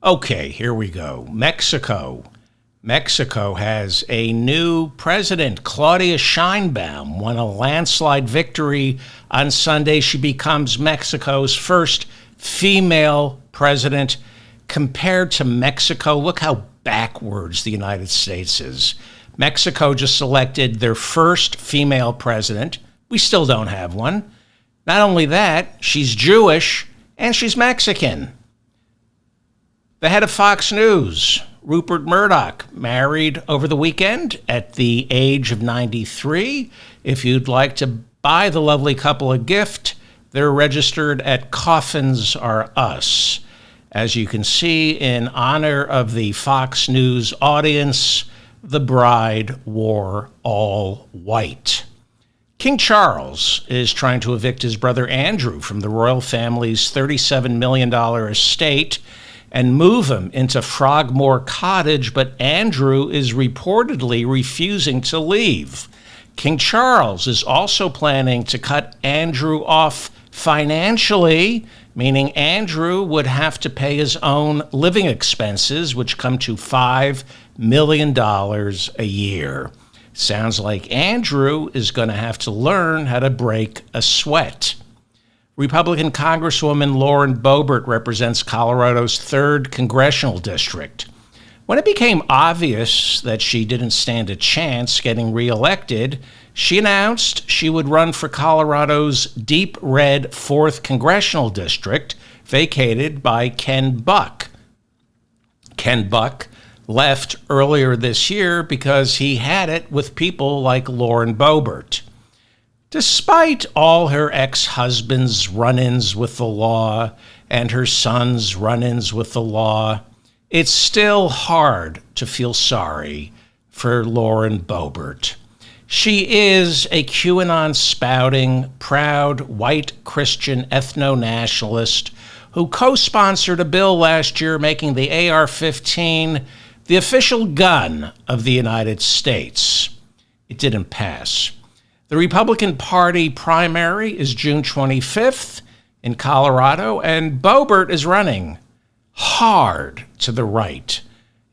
Okay, here we go. Mexico. Mexico has a new president. Claudia Sheinbaum won a landslide victory on Sunday. She becomes Mexico's first female president. Compared to Mexico, look how backwards the United States is. Mexico just elected their first female president. We still don't have one. Not only that, she's Jewish and she's Mexican. The head of Fox News, Rupert Murdoch, married over the weekend at the age of 93. If you'd like to buy the lovely couple a gift, they're registered at Coffins R Us. As you can see, in honor of the Fox News audience, the bride wore all white. King Charles is trying to evict his brother Andrew from the royal family's $37 million estate and move him into Frogmore Cottage, but Andrew is reportedly refusing to leave. King Charles is also planning to cut Andrew off financially, meaning Andrew would have to pay his own living expenses, which come to $5 million a year. Sounds like Andrew is going to have to learn how to break a sweat. Republican Congresswoman Lauren Boebert represents Colorado's 3rd congressional district. When it became obvious that she didn't stand a chance getting reelected, she announced she would run for Colorado's deep red 4th congressional district, vacated by Ken Buck. Ken Buck left earlier this year because he had it with people like Lauren Boebert. Despite all her ex-husband's run-ins with the law and her son's run-ins with the law, it's still hard to feel sorry for Lauren Boebert. She is a QAnon-spouting, proud, white Christian ethno-nationalist who co-sponsored a bill last year making the AR-15 the official gun of the United States. It didn't pass. The Republican Party primary is June 25th in Colorado, and Boebert is running hard to the right,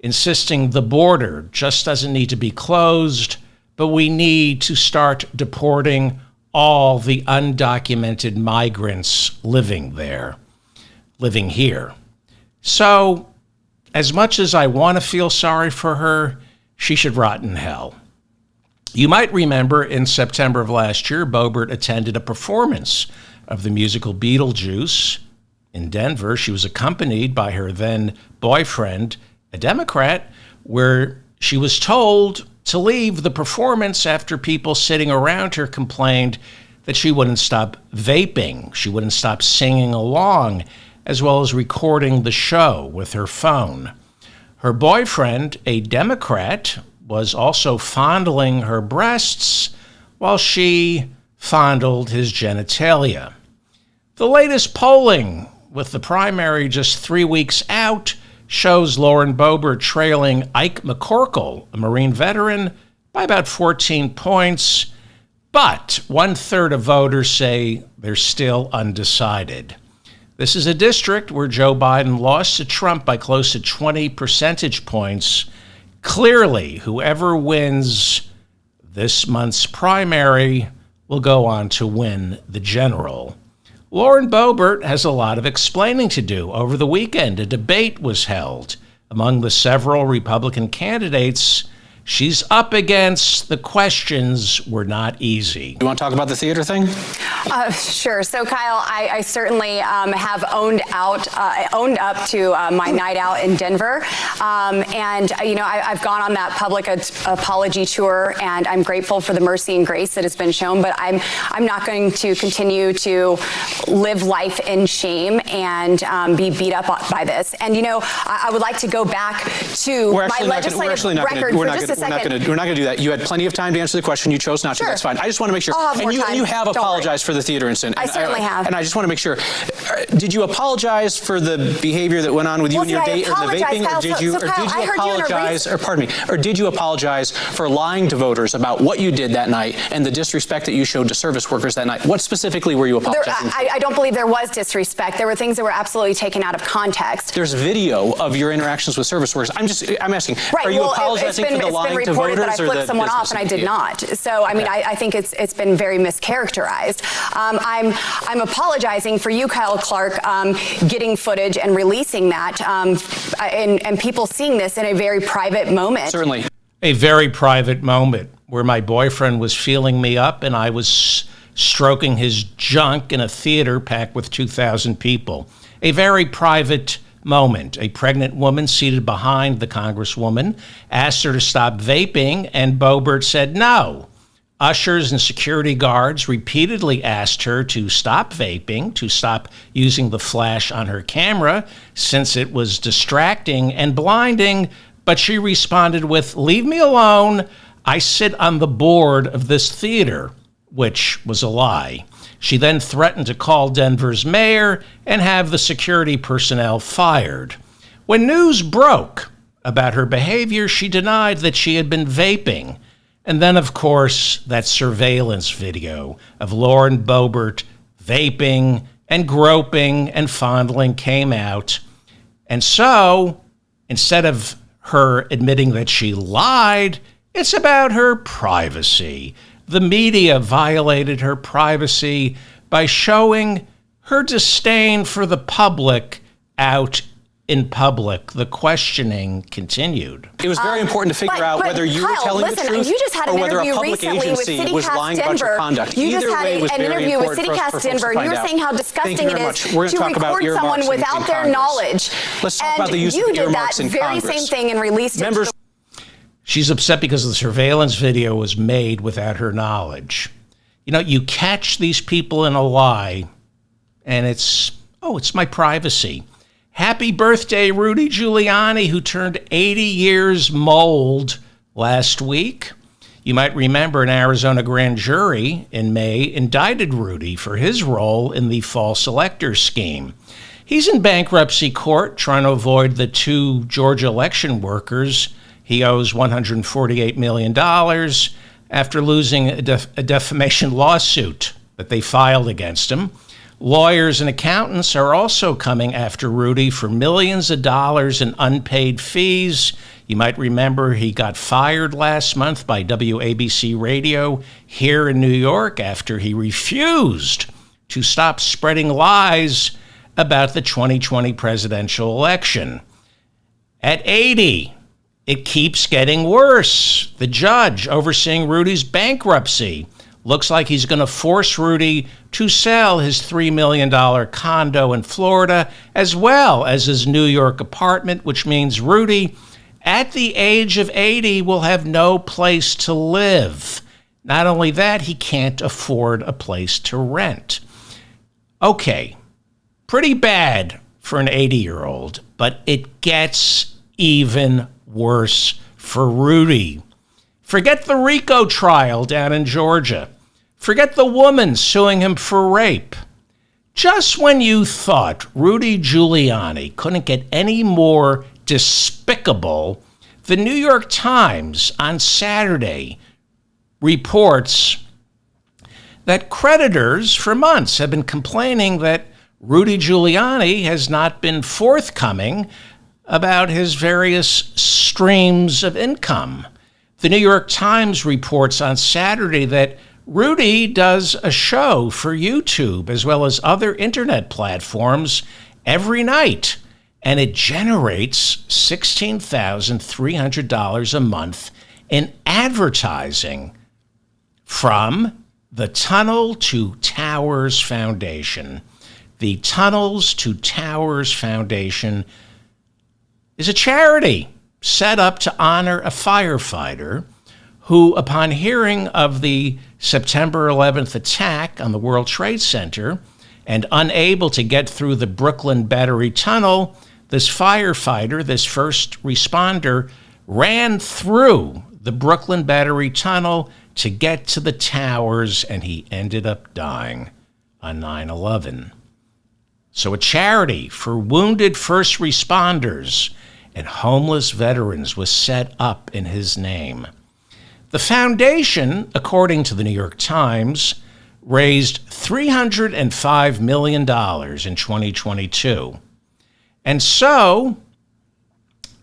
insisting the border just doesn't need to be closed, but we need to start deporting all the undocumented migrants living here. So, as much as I want to feel sorry for her, she should rot in hell. You might remember in September of last year, Boebert attended a performance of the musical Beetlejuice in Denver. She was accompanied by her then boyfriend, a Democrat, where she was told to leave the performance after people sitting around her complained that she wouldn't stop vaping. She wouldn't stop singing along, as well as recording the show with her phone. Her boyfriend, a Democrat, was also fondling her breasts while she fondled his genitalia. The latest polling, with the primary just 3 weeks out, shows Lauren Boebert trailing Ike McCorkle, a Marine veteran, by about 14 points, but 1/3 of voters say they're still undecided. This is a district where Joe Biden lost to Trump by close to 20 percentage points. Clearly, whoever wins this month's primary will go on to win the general. Lauren Boebert has a lot of explaining to do. Over the weekend, a debate was held among the several Republican candidates. She's up against the questions were not easy. You want to talk about the theater thing? Sure. So, Kyle, I certainly have owned up to my night out in Denver. I've gone on that public apology tour, and I'm grateful for the mercy and grace that has been shown. But I'm not going to continue to live life in shame and be beat up by this. And, I would like to go back to my legislative record for just a second. We're not going to do that. You had plenty of time to answer the question. You chose not to. Sure. That's fine. I just want to make sure. I'll have more time. You have Don't apologized worry. for the theater incident. I certainly have. And I just want to make sure. Did you apologize for the behavior that went on with you and your date or the vaping, Kyle, or did you apologize? Or pardon me. Or did you apologize for lying to voters about what you did that night and the disrespect that you showed to service workers that night? What specifically were you apologizing for? I don't believe there was disrespect. There were things that were absolutely taken out of context. There's video of your interactions with service workers. I'm asking, right, are you apologizing for the lying to voters that I or flipped the someone business off and I did not. So, I mean, I think it's been very mischaracterized. I'm apologizing for you, Kyle Clark, getting footage and releasing that and people seeing this in a very private moment. Certainly. A very private moment where my boyfriend was feeling me up and I was stroking his junk in a theater packed with 2,000 people. A very private moment. A pregnant woman seated behind the Congresswoman asked her to stop vaping, and Boebert said no. Ushers and security guards repeatedly asked her to stop vaping, to stop using the flash on her camera, since it was distracting and blinding, but she responded with, "Leave me alone. I sit on the board of this theater," which was a lie. She then threatened to call Denver's mayor and have the security personnel fired. When news broke about her behavior, she denied that she had been vaping. And then, of course, that surveillance video of Lauren Boebert vaping and groping and fondling came out. And so, instead of her admitting that she lied, it's about her privacy. The media violated her privacy by showing her disdain for the public out in public. The questioning continued. It was very important to figure out whether you were telling the truth you just had or an whether a interview public recently with agency was lying about your conduct. You just Either had way was an very interview with important for CityCast folks to Denver. find You were out. saying how Thank disgusting you it very is much. We're to going to talk about record earmarks someone in without their Congress. knowledge. Let's talk about the use of earmarks in You did that very Congress. same thing and released Members. it. She's upset because the surveillance video was made without her knowledge. You know, you catch these people in a lie, and it's my privacy. Happy birthday, Rudy Giuliani, who turned 80 years old last week. You might remember an Arizona grand jury in May indicted Rudy for his role in the false elector scheme. He's in bankruptcy court trying to avoid the two Georgia election workers. He owes $148 million after losing a defamation lawsuit that they filed against him. Lawyers and accountants are also coming after Rudy for millions of dollars in unpaid fees. You might remember he got fired last month by WABC Radio here in New York after he refused to stop spreading lies about the 2020 presidential election. At 80, it keeps getting worse. The judge overseeing Rudy's bankruptcy looks like he's going to force Rudy to sell his $3 million condo in Florida, as well as his New York apartment, which means Rudy, at the age of 80, will have no place to live. Not only that, he can't afford a place to rent. Okay, pretty bad for an 80-year-old, but it gets even worse for Rudy. Forget the RICO trial down in Georgia. Forget the woman suing him for rape. Just when you thought Rudy Giuliani couldn't get any more despicable, the New York Times on Saturday reports that creditors for months have been complaining that Rudy Giuliani has not been forthcoming about his various streams of income. The New York Times reports on Saturday that Rudy does a show for YouTube as well as other internet platforms every night, and it generates $16,300 a month in advertising from the Tunnel to Towers Foundation. The Tunnels to Towers Foundation is a charity set up to honor a firefighter who, upon hearing of the September 11th attack on the World Trade Center and unable to get through the Brooklyn Battery Tunnel, this firefighter, this first responder, ran through the Brooklyn Battery Tunnel to get to the towers, and he ended up dying on 9/11. So a charity for wounded first responders and homeless veterans was set up in his name. The foundation, according to the New York Times, raised $305 million in 2022. And so,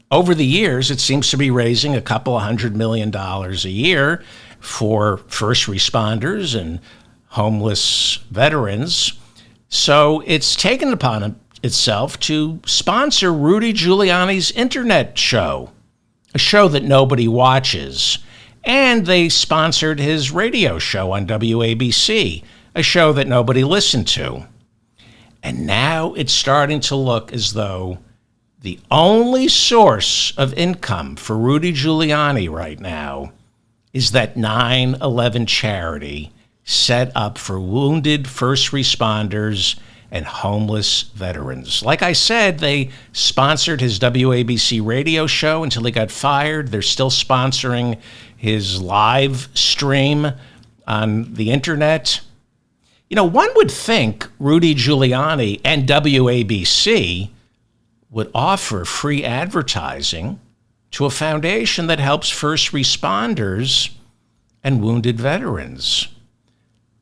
over the years, it seems to be raising a couple of $100 million a year for first responders and homeless veterans. So it's taken upon itself to sponsor Rudy Giuliani's internet show, a show that nobody watches. And they sponsored his radio show on WABC, a show that nobody listened to. And now it's starting to look as though the only source of income for Rudy Giuliani right now is that 9/11 charity set up for wounded first responders and homeless veterans. Like I said, they sponsored his WABC radio show until he got fired. They're still sponsoring his live stream on the internet. You know, one would think Rudy Giuliani and WABC would offer free advertising to a foundation that helps first responders and wounded veterans.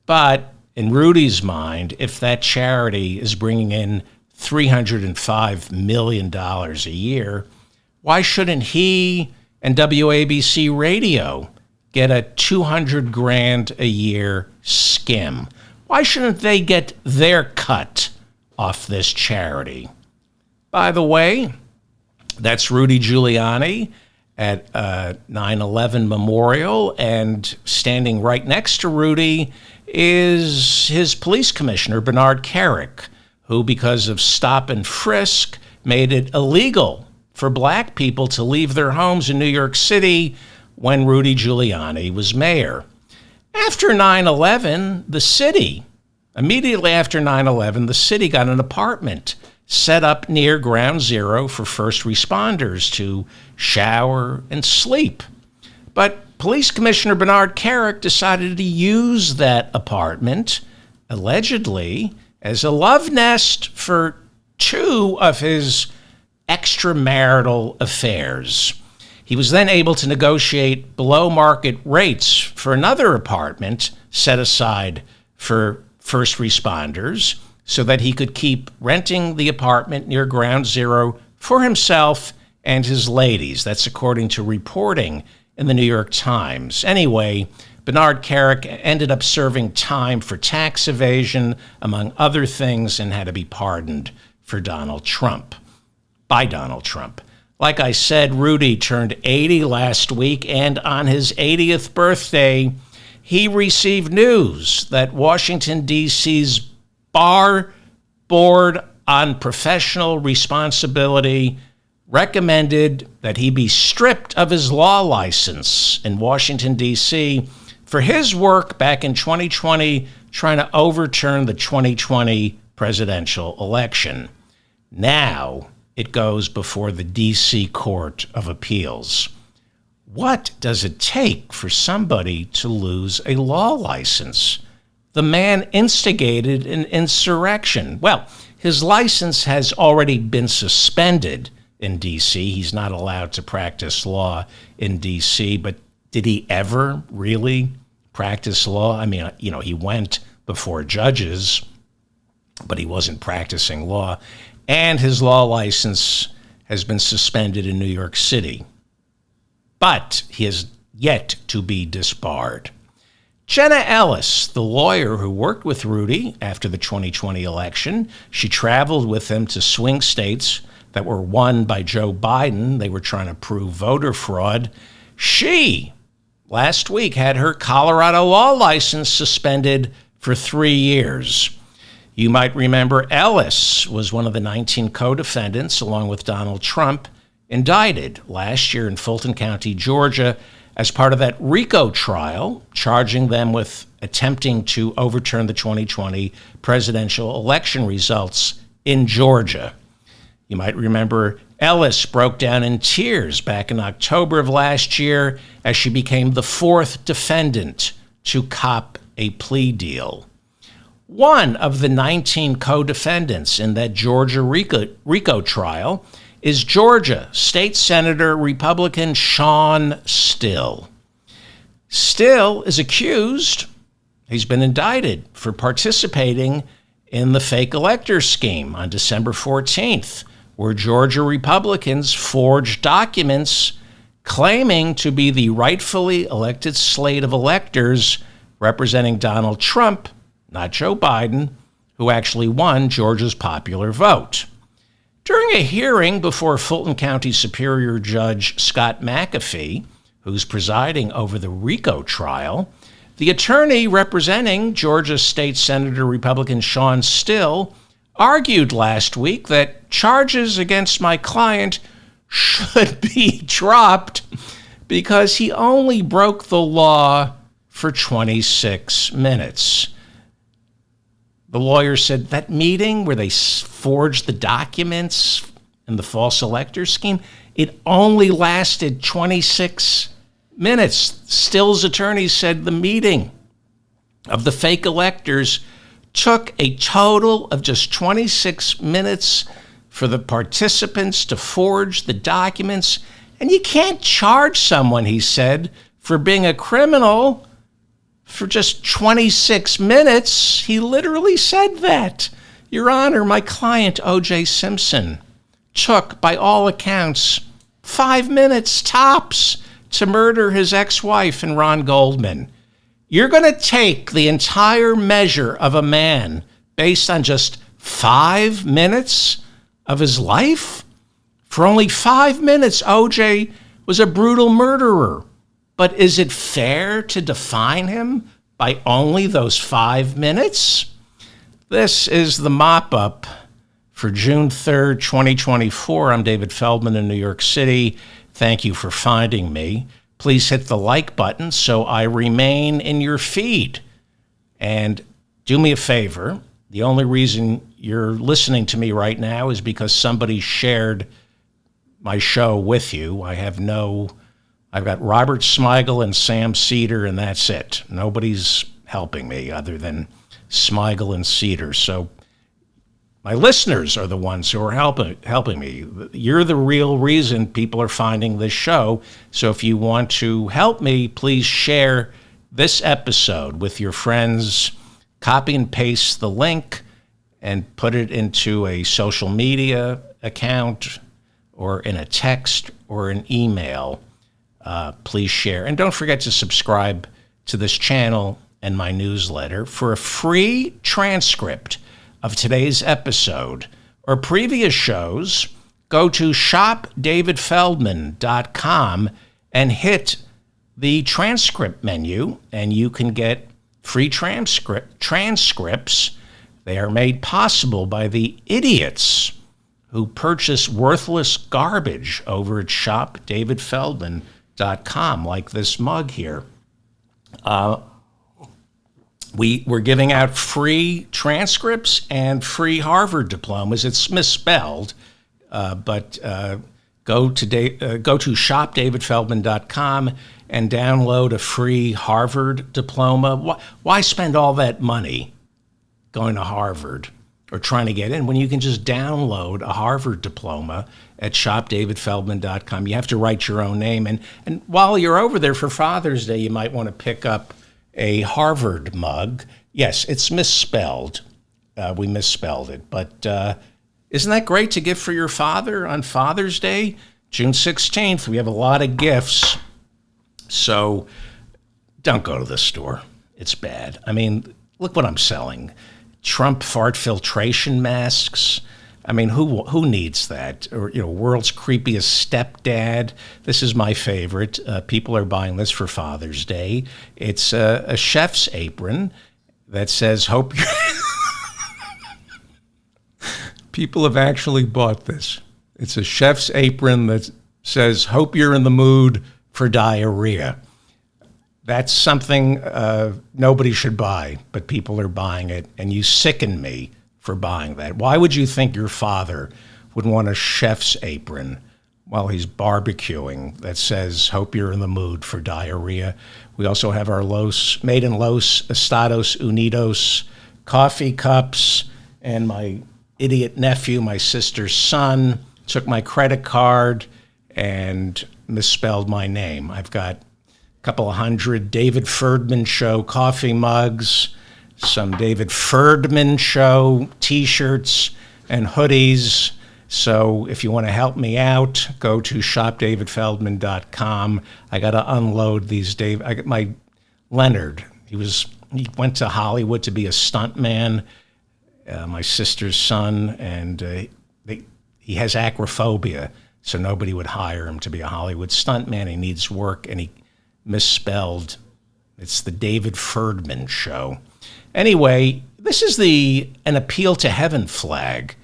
But in Rudy's mind, if that charity is bringing in $305 million a year, why shouldn't he and WABC Radio get a $200,000 a year skim? Why shouldn't they get their cut off this charity? By the way, that's Rudy Giuliani at 9/11 Memorial, and standing right next to Rudy is his police commissioner, Bernard Kerik, who, because of stop and frisk, made it illegal for black people to leave their homes in New York City when Rudy Giuliani was mayor. After 9/11, immediately after 9/11, the city got an apartment set up near Ground Zero for first responders to shower and sleep. But Police Commissioner Bernard Kerik decided to use that apartment, allegedly, as a love nest for two of his extramarital affairs. He was then able to negotiate below-market rates for another apartment set aside for first responders so that he could keep renting the apartment near Ground Zero for himself and his ladies. That's according to reporting in the New York Times. Anyway, Bernard Kerik ended up serving time for tax evasion, among other things, and had to be pardoned by Donald Trump. Like I said, Rudy turned 80 last week, and on his 80th birthday, he received news that Washington, D.C.'s Bar Board on Professional Responsibility recommended that he be stripped of his law license in Washington, D.C. for his work back in 2020 trying to overturn the 2020 presidential election. Now it goes before the D.C. Court of Appeals. What does it take for somebody to lose a law license? The man instigated an insurrection. Well, his license has already been suspended in D.C. He's not allowed to practice law in D.C., but did he ever really practice law? I mean, he went before judges, but he wasn't practicing law. And his law license has been suspended in New York City. But he has yet to be disbarred. Jenna Ellis, the lawyer who worked with Rudy after the 2020 election, she traveled with him to swing states that were won by Joe Biden. They were trying to prove voter fraud. She, last week, had her Colorado law license suspended for 3 years. You might remember Ellis was one of the 19 co-defendants, along with Donald Trump, indicted last year in Fulton County, Georgia, as part of that RICO trial, charging them with attempting to overturn the 2020 presidential election results in Georgia. You might remember Ellis broke down in tears back in October of last year as she became the fourth defendant to cop a plea deal. One of the 19 co-defendants in that Georgia RICO trial is Georgia State Senator Republican Shawn Still. Still is accused, he's been indicted for participating in the fake elector scheme on December 14th, where Georgia Republicans forged documents claiming to be the rightfully elected slate of electors representing Donald Trump, not Joe Biden, who actually won Georgia's popular vote. During a hearing before Fulton County Superior Judge Scott McAfee, who's presiding over the RICO trial, the attorney representing Georgia State Senator Republican Shawn Still argued last week that charges against my client should be dropped because he only broke the law for 26 minutes. The lawyer said that meeting where they forged the documents in the false elector scheme, it only lasted 26 minutes. Still's attorney said the meeting of the fake electors took a total of just 26 minutes for the participants to forge the documents. And you can't charge someone, he said, for being a criminal for just 26 minutes. He literally said that. Your Honor, my client, O.J. Simpson, took, by all accounts, 5 minutes tops to murder his ex-wife and Ron Goldman. You're going to take the entire measure of a man based on just 5 minutes of his life? For only 5 minutes, O.J. was a brutal murderer. But is it fair to define him by only those 5 minutes? This is the mop-up for June 3rd, 2024. I'm David Feldman in New York City. Thank you for finding me. Please hit the like button so I remain in your feed. And do me a favor. The only reason you're listening to me right now is because somebody shared my show with you. I've got Robert Smigel and Sam Cedar, and that's it. Nobody's helping me other than Smigel and Cedar. So my listeners are the ones who are helping me. You're the real reason people are finding this show. So if you want to help me, please share this episode with your friends. Copy and paste the link and put it into a social media account or in a text or an email. Please share. And don't forget to subscribe to this channel and my newsletter. For a free transcript of today's episode or previous shows, go to shopdavidfeldman.com and hit the transcript menu, and you can get free transcripts. They are made possible by the idiots who purchase worthless garbage over at shopdavidfeldman.com, like this mug here. We're giving out free transcripts and free Harvard diplomas. It's misspelled, but go to shopdavidfeldman.com and download a free Harvard diploma. Why spend all that money going to Harvard or trying to get in when you can just download a Harvard diploma at shopdavidfeldman.com? You have to write your own name. And while you're over there for Father's Day, you might want to pick up a Harvard mug. Yes, it's misspelled. We misspelled it. But isn't that great to gift for your father on Father's Day? June 16th, we have a lot of gifts. So don't go to the store. It's bad. I mean, look what I'm selling. Trump fart filtration masks. I mean, who needs that? Or, world's creepiest stepdad. This is my favorite. People are buying this for Father's Day. It's a chef's apron that says, hope you're... People have actually bought this. It's a chef's apron that says, hope you're in the mood for diarrhea. That's something nobody should buy, but people are buying it, and you sicken me for buying that. Why would you think your father would want a chef's apron while he's barbecuing that says, "Hope you're in the mood for diarrhea." We also have our Made in Los Estados Unidos coffee cups, and my idiot nephew, my sister's son, took my credit card and misspelled my name. I've got a couple of hundred David Ferdman Show coffee mugs, some David Ferdman Show t-shirts and hoodies. So if you want to help me out, go to shopdavidfeldman.com. I got to unload these I got my Leonard. He went to Hollywood to be a stuntman, my sister's son, and he has acrophobia, so nobody would hire him to be a Hollywood stuntman. He needs work, and he misspelled. It's the David Ferdman Show. Anyway, this is an appeal to heaven flag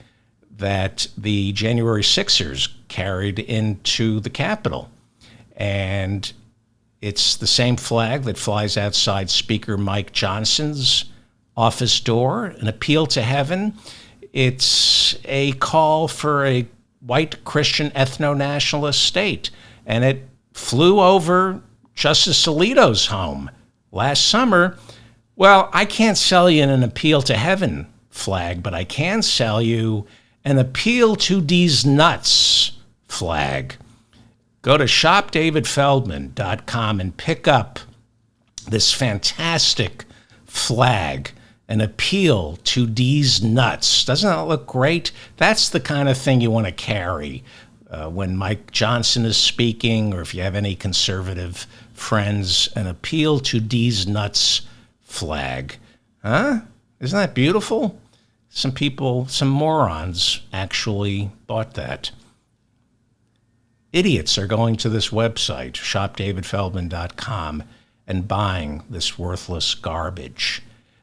that the January Sixers carried into the Capitol. And it's the same flag that flies outside Speaker Mike Johnson's office door, an appeal to heaven. It's a call for a white Christian ethno-nationalist state. And it flew over Justice Alito's home last summer. Well, I can't sell you an appeal to heaven flag, but I can sell you an appeal to these nuts flag. Go to shopdavidfeldman.com and pick up this fantastic flag, an appeal to these nuts. Doesn't that look great? That's the kind of thing you want to carry when Mike Johnson is speaking, or if you have any conservative friends, an appeal to these nuts flag. Huh? Isn't that beautiful? Some morons actually bought that. Idiots are going to this website, shopdavidfeldman.com, and buying this worthless garbage.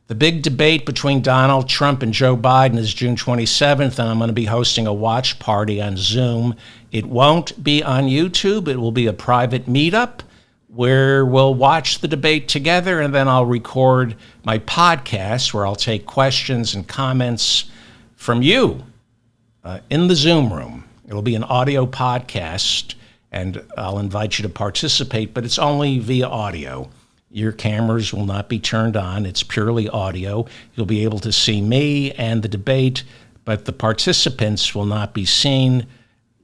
The big debate between Donald Trump and Joe Biden is June 27th, and I'm going to be hosting a watch party on Zoom. It won't be on YouTube. It will be a private meetup where we'll watch the debate together, and then I'll record my podcast where I'll take questions and comments from you in the Zoom room. It'll be an audio podcast, and I'll invite you to participate, but it's only via audio. Your cameras will not be turned on. It's purely audio. You'll be able to see me and the debate, but the participants will not be seen.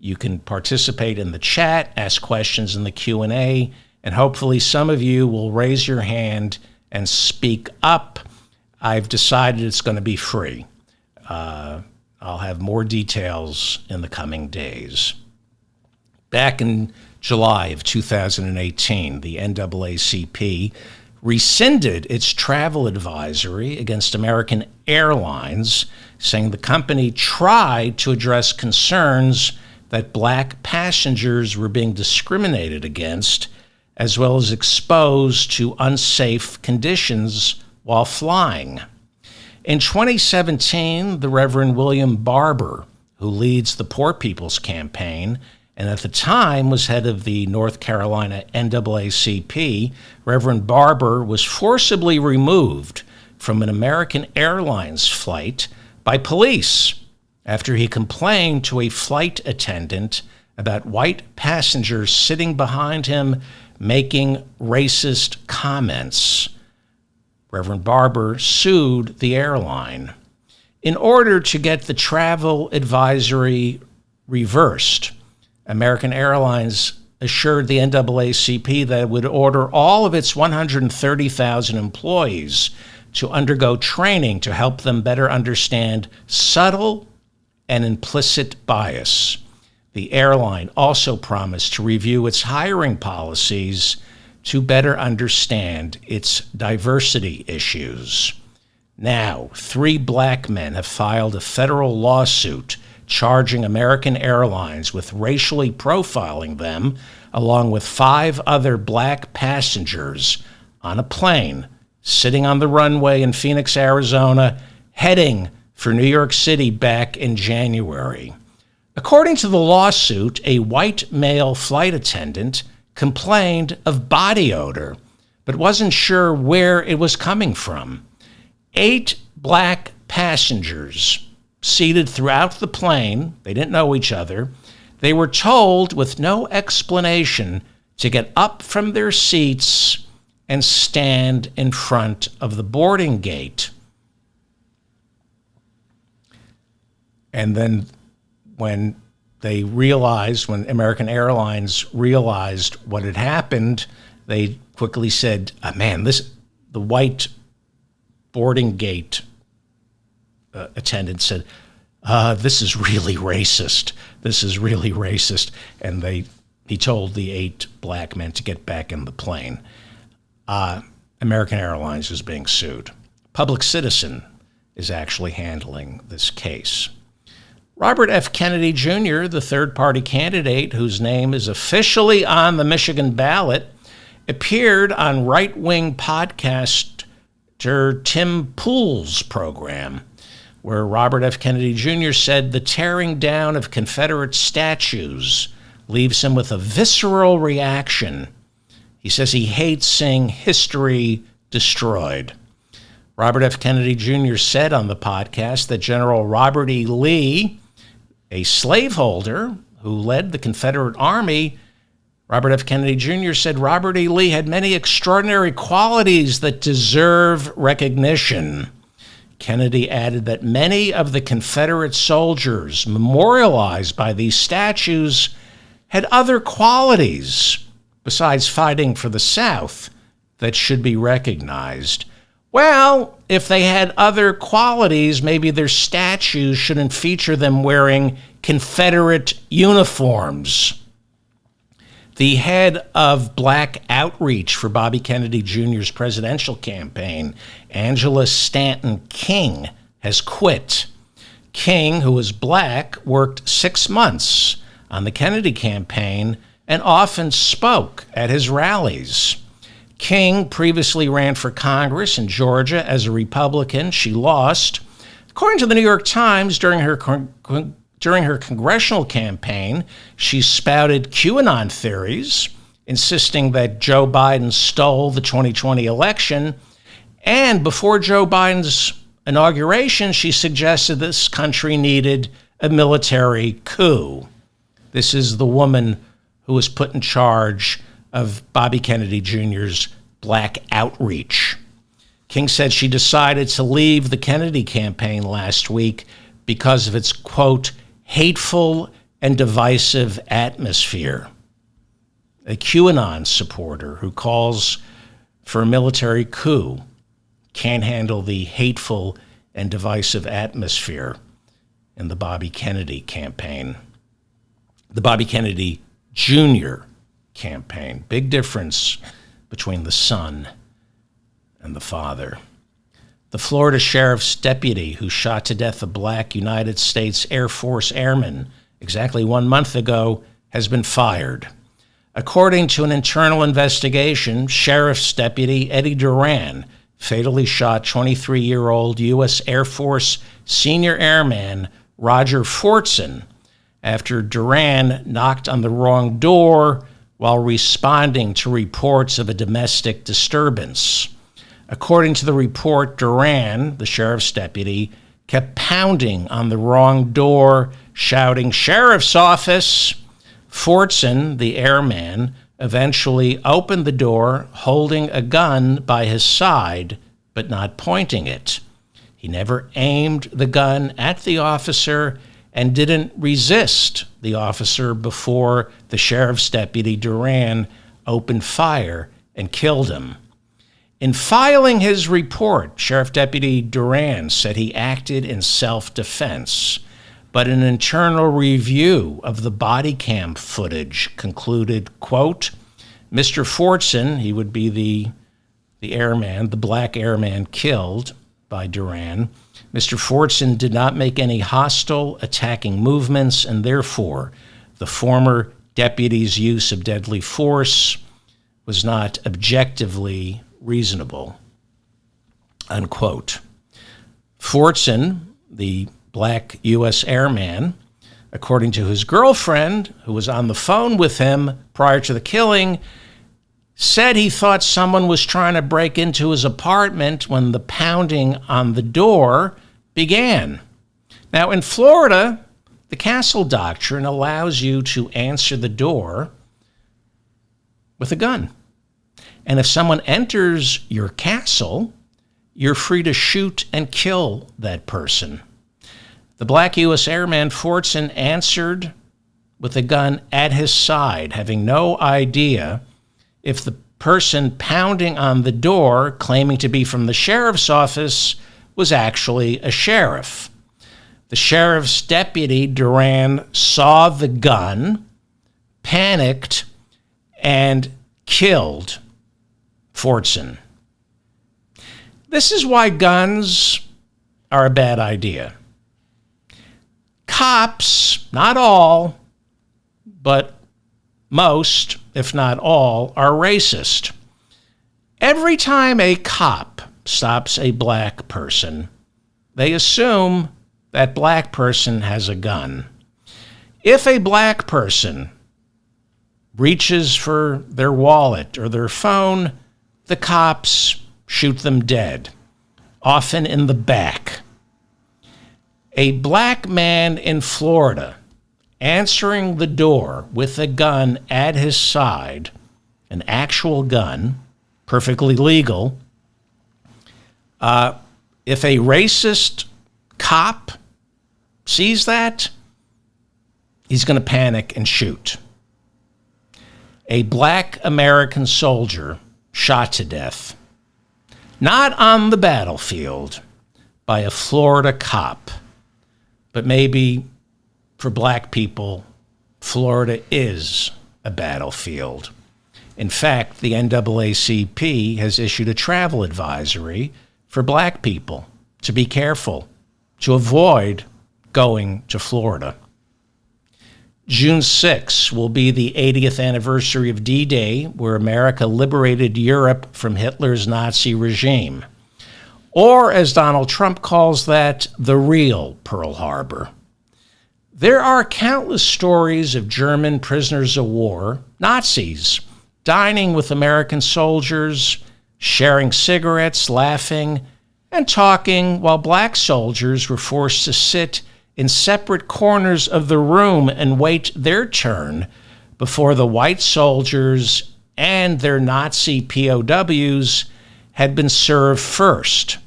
You can participate in the chat, ask questions in the Q&A, and hopefully some of you will raise your hand and speak up. I've decided it's going to be free. I'll have more details in the coming days. Back in July of 2018, the NAACP rescinded its travel advisory against American Airlines, saying the company tried to address concerns that black passengers were being discriminated against, as well as exposed to unsafe conditions while flying. In 2017, the Reverend William Barber, who leads the Poor People's Campaign, and at the time was head of the North Carolina NAACP, Reverend Barber was forcibly removed from an American Airlines flight by police after he complained to a flight attendant about white passengers sitting behind him making racist comments. Reverend Barber sued the airline. In order to get the travel advisory reversed, American Airlines assured the NAACP that it would order all of its 130,000 employees to undergo training to help them better understand subtle and implicit bias. The airline also promised to review its hiring policies to better understand its diversity issues. Now, 3 black men have filed a federal lawsuit charging American Airlines with racially profiling them, along with 5 other black passengers on a plane sitting on the runway in Phoenix, Arizona, heading for New York City back in January. According to the lawsuit, a white male flight attendant complained of body odor, but wasn't sure where it was coming from. 8 black passengers seated throughout the plane. They didn't know each other. They were told with no explanation to get up from their seats and stand in front of the boarding gate. And then when American Airlines realized what had happened, they quickly said, the white boarding gate attendant said, this is really racist. This is really racist. And he told the 8 black men to get back in the plane. American Airlines is being sued. Public Citizen is actually handling this case. Robert F. Kennedy Jr., the third-party candidate whose name is officially on the Michigan ballot, appeared on right-wing podcaster Tim Pool's program, where Robert F. Kennedy Jr. said the tearing down of Confederate statues leaves him with a visceral reaction. He says he hates seeing history destroyed. Robert F. Kennedy Jr. said on the podcast that General Robert E. Lee, a slaveholder who led the Confederate Army, Robert F. Kennedy Jr. said Robert E. Lee had many extraordinary qualities that deserve recognition. Kennedy added that many of the Confederate soldiers memorialized by these statues had other qualities besides fighting for the South that should be recognized. Well, if they had other qualities, maybe their statues shouldn't feature them wearing Confederate uniforms. The head of Black Outreach for Bobby Kennedy Jr.'s presidential campaign, Angela Stanton King, has quit. King, who is black, worked 6 months on the Kennedy campaign and often spoke at his rallies. King previously ran for Congress in Georgia as a Republican. She lost. According to the New York Times, during her congressional campaign, she spouted QAnon theories, insisting that Joe Biden stole the 2020 election. And before Joe Biden's inauguration, she suggested this country needed a military coup. This is the woman who was put in charge of Bobby Kennedy Jr.'s Black Outreach. King said she decided to leave the Kennedy campaign last week because of its, quote, hateful and divisive atmosphere. A QAnon supporter who calls for a military coup can't handle the hateful and divisive atmosphere in the Bobby Kennedy campaign. The Bobby Kennedy Jr. campaign. Big difference between the son and the father. The Florida sheriff's deputy who shot to death a black United States Air Force airman exactly 1 month ago has been fired. According to an internal investigation, Sheriff's Deputy Eddie Duran fatally shot 23-year-old U.S. Air Force senior airman Roger Fortson after Duran knocked on the wrong door while responding to reports of a domestic disturbance. According to the report, Duran, the sheriff's deputy, kept pounding on the wrong door, shouting, "Sheriff's office!" Fortson, the airman, eventually opened the door, holding a gun by his side, but not pointing it. He never aimed the gun at the officer and didn't resist the officer before the sheriff's deputy, Duran, opened fire and killed him. In filing his report, Sheriff Deputy Duran said he acted in self-defense, but an internal review of the body cam footage concluded, quote, Mr. Fortson, he would be the airman, the black airman killed by Duran, Mr. Fortson did not make any hostile attacking movements, and therefore the former deputy's use of deadly force was not objectively reasonable, unquote. Fortson, the black U.S. airman, according to his girlfriend, who was on the phone with him prior to the killing, said he thought someone was trying to break into his apartment when the pounding on the door began. Now, in Florida, the castle doctrine allows you to answer the door with a gun. And if someone enters your castle, you're free to shoot and kill that person. The black U.S. Airman Fortson answered with a gun at his side, having no idea if the person pounding on the door, claiming to be from the sheriff's office, was actually a sheriff. The sheriff's deputy, Duran, saw the gun, panicked, and killed Fortson. This is why guns are a bad idea. Cops, not all, but most, if not all, are racist. Every time a cop stops a black person, they assume that black person has a gun. If a black person reaches for their wallet or their phone, the cops shoot them dead, often in the back. A black man in Florida answering the door with a gun at his side, an actual gun, perfectly legal. If a racist cop sees that, he's going to panic and shoot. A black American soldier shot to death, not on the battlefield, by a Florida cop, but maybe for black people, Florida is a battlefield. In fact, the NAACP has issued a travel advisory for black people to be careful, to avoid going to Florida. June 6 will be the 80th anniversary of D-Day, where America liberated Europe from Hitler's Nazi regime. Or, as Donald Trump calls that, the real Pearl Harbor. There are countless stories of German prisoners of war, Nazis, dining with American soldiers, sharing cigarettes, laughing, and talking, while black soldiers were forced to sit in separate corners of the room and wait their turn before the white soldiers and their Nazi POWs had been served first.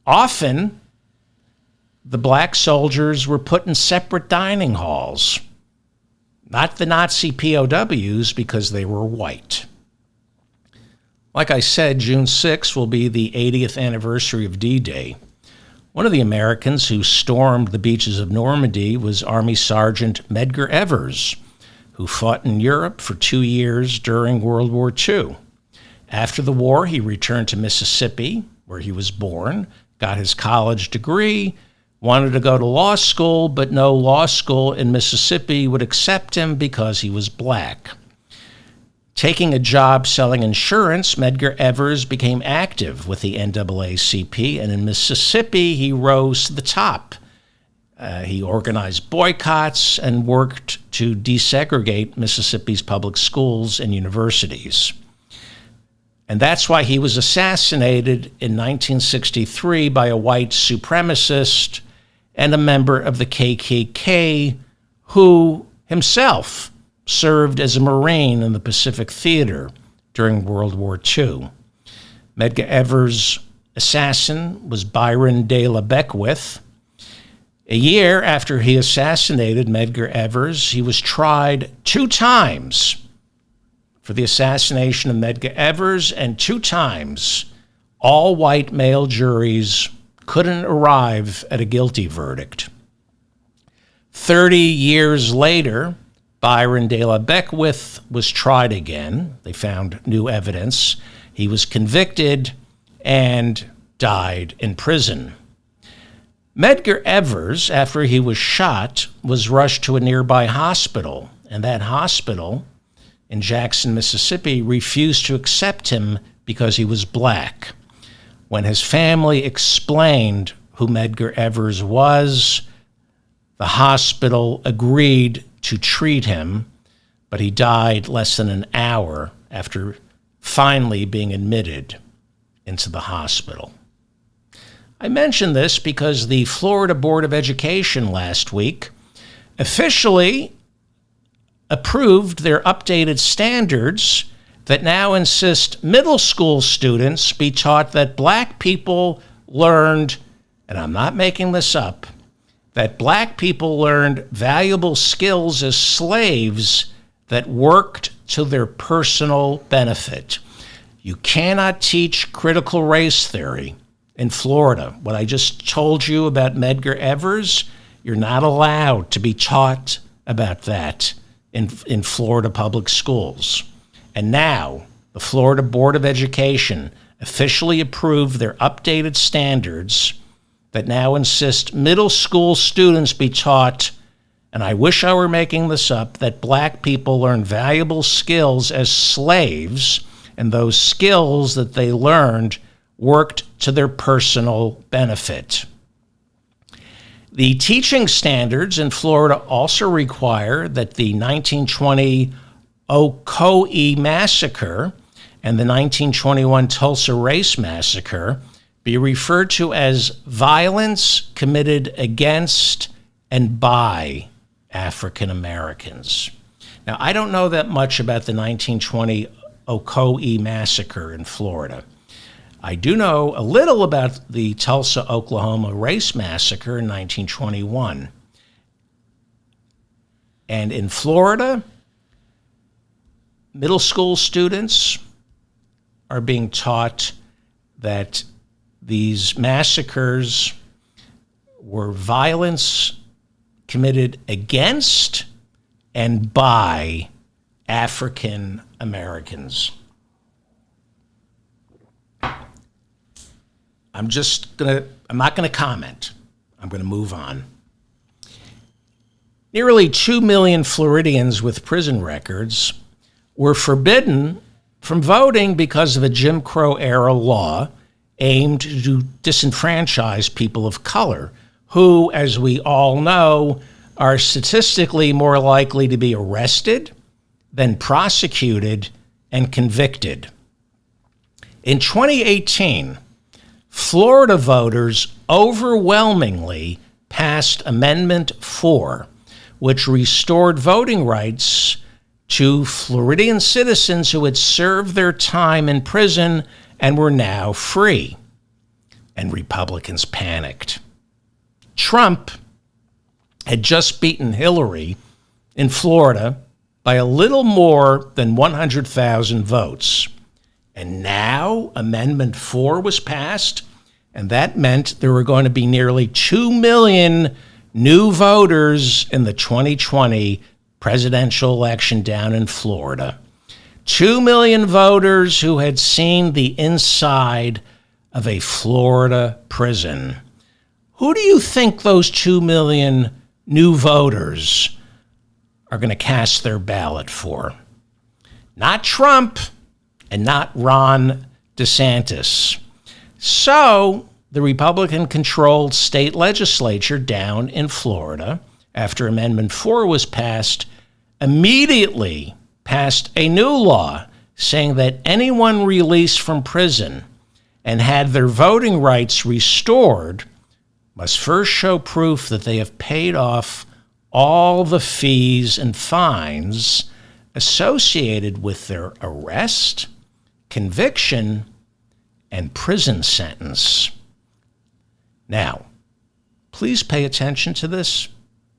Often, the black soldiers were put in separate dining halls, not the Nazi POWs, because they were white. Like I said, June 6 will be the 80th anniversary of D-Day. One of the Americans who stormed the beaches of Normandy was Army Sergeant Medgar Evers, who fought in Europe for 2 years during World War II. After the war, he returned to Mississippi, where he was born, got his college degree, wanted to go to law school, but no law school in Mississippi would accept him because he was black. Taking a job selling insurance, Medgar Evers became active with the NAACP, and in Mississippi, he rose to the top. He organized boycotts and worked to desegregate Mississippi's public schools and universities. And that's why he was assassinated in 1963 by a white supremacist and a member of the KKK who himself served as a Marine in the Pacific Theater during World War II. Medgar Evers' assassin was Byron de la Beckwith. A year after he assassinated Medgar Evers, he was tried 2 times for the assassination of Medgar Evers, and 2 times all white male juries couldn't arrive at a guilty verdict. 30 years later, Byron de la Beckwith was tried again. They found new evidence. He was convicted and died in prison. Medgar Evers, after he was shot, was rushed to a nearby hospital, and that hospital in Jackson, Mississippi, refused to accept him because he was black. When his family explained who Medgar Evers was, the hospital agreed to treat him, but he died less than an hour after finally being admitted into the hospital. I mention this because the Florida Board of Education last week officially approved their updated standards that now insist middle school students be taught that black people learned, and I'm not making this up, that black people learned valuable skills as slaves that worked to their personal benefit. You cannot teach critical race theory in Florida. What I just told you about Medgar Evers, you're not allowed to be taught about that in Florida public schools. And now, the Florida Board of Education officially approved their updated standards that now insist middle school students be taught, and I wish I were making this up, that black people learn valuable skills as slaves, and those skills that they learned worked to their personal benefit. The teaching standards in Florida also require that the 1920 Ocoee Massacre and the 1921 Tulsa Race Massacre be referred to as violence committed against and by African Americans. Now, I don't know that much about the 1920 Ocoee Massacre in Florida. I do know a little about the Tulsa, Oklahoma Race Massacre in 1921. And in Florida, middle school students are being taught that these massacres were violence committed against and by African Americans. I'm not going to comment. I'm going to move on. Nearly 2 million Floridians with prison records were forbidden from voting because of a Jim Crow era law aimed to disenfranchise people of color, who, as we all know, are statistically more likely to be arrested than prosecuted and convicted. In 2018, Florida voters overwhelmingly passed Amendment 4, which restored voting rights to Floridian citizens who had served their time in prison and were now free. And Republicans panicked. Trump had just beaten Hillary in Florida by a little more than 100,000 votes. And now Amendment 4 was passed, and that meant there were going to be nearly 2 million new voters in the 2020 presidential election down in Florida. 2 million voters who had seen the inside of a Florida prison. Who do you think those 2 million new voters are going to cast their ballot for? Not Trump and not Ron DeSantis. So the Republican-controlled state legislature down in Florida, after Amendment 4 was passed, immediately passed a new law saying that anyone released from prison and had their voting rights restored must first show proof that they have paid off all the fees and fines associated with their arrest, conviction, and prison sentence. Now, please pay attention to this.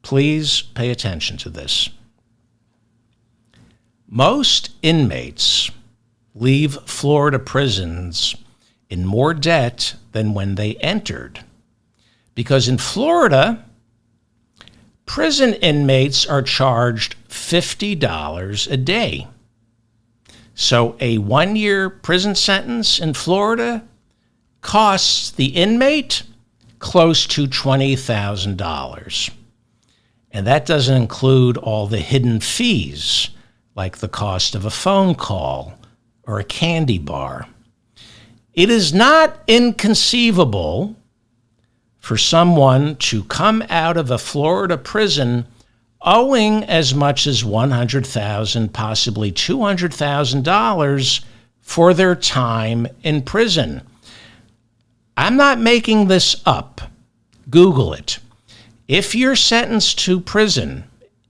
Please pay attention to this. Most inmates leave Florida prisons in more debt than when they entered. Because in Florida, prison inmates are charged $50 a day. So a 1-year prison sentence in Florida costs the inmate close to $20,000. And that doesn't include all the hidden fees, like the cost of a phone call or a candy bar. It is not inconceivable for someone to come out of a Florida prison owing as much as $100,000, possibly $200,000 for their time in prison. I'm not making this up. Google it. If you're sentenced to prison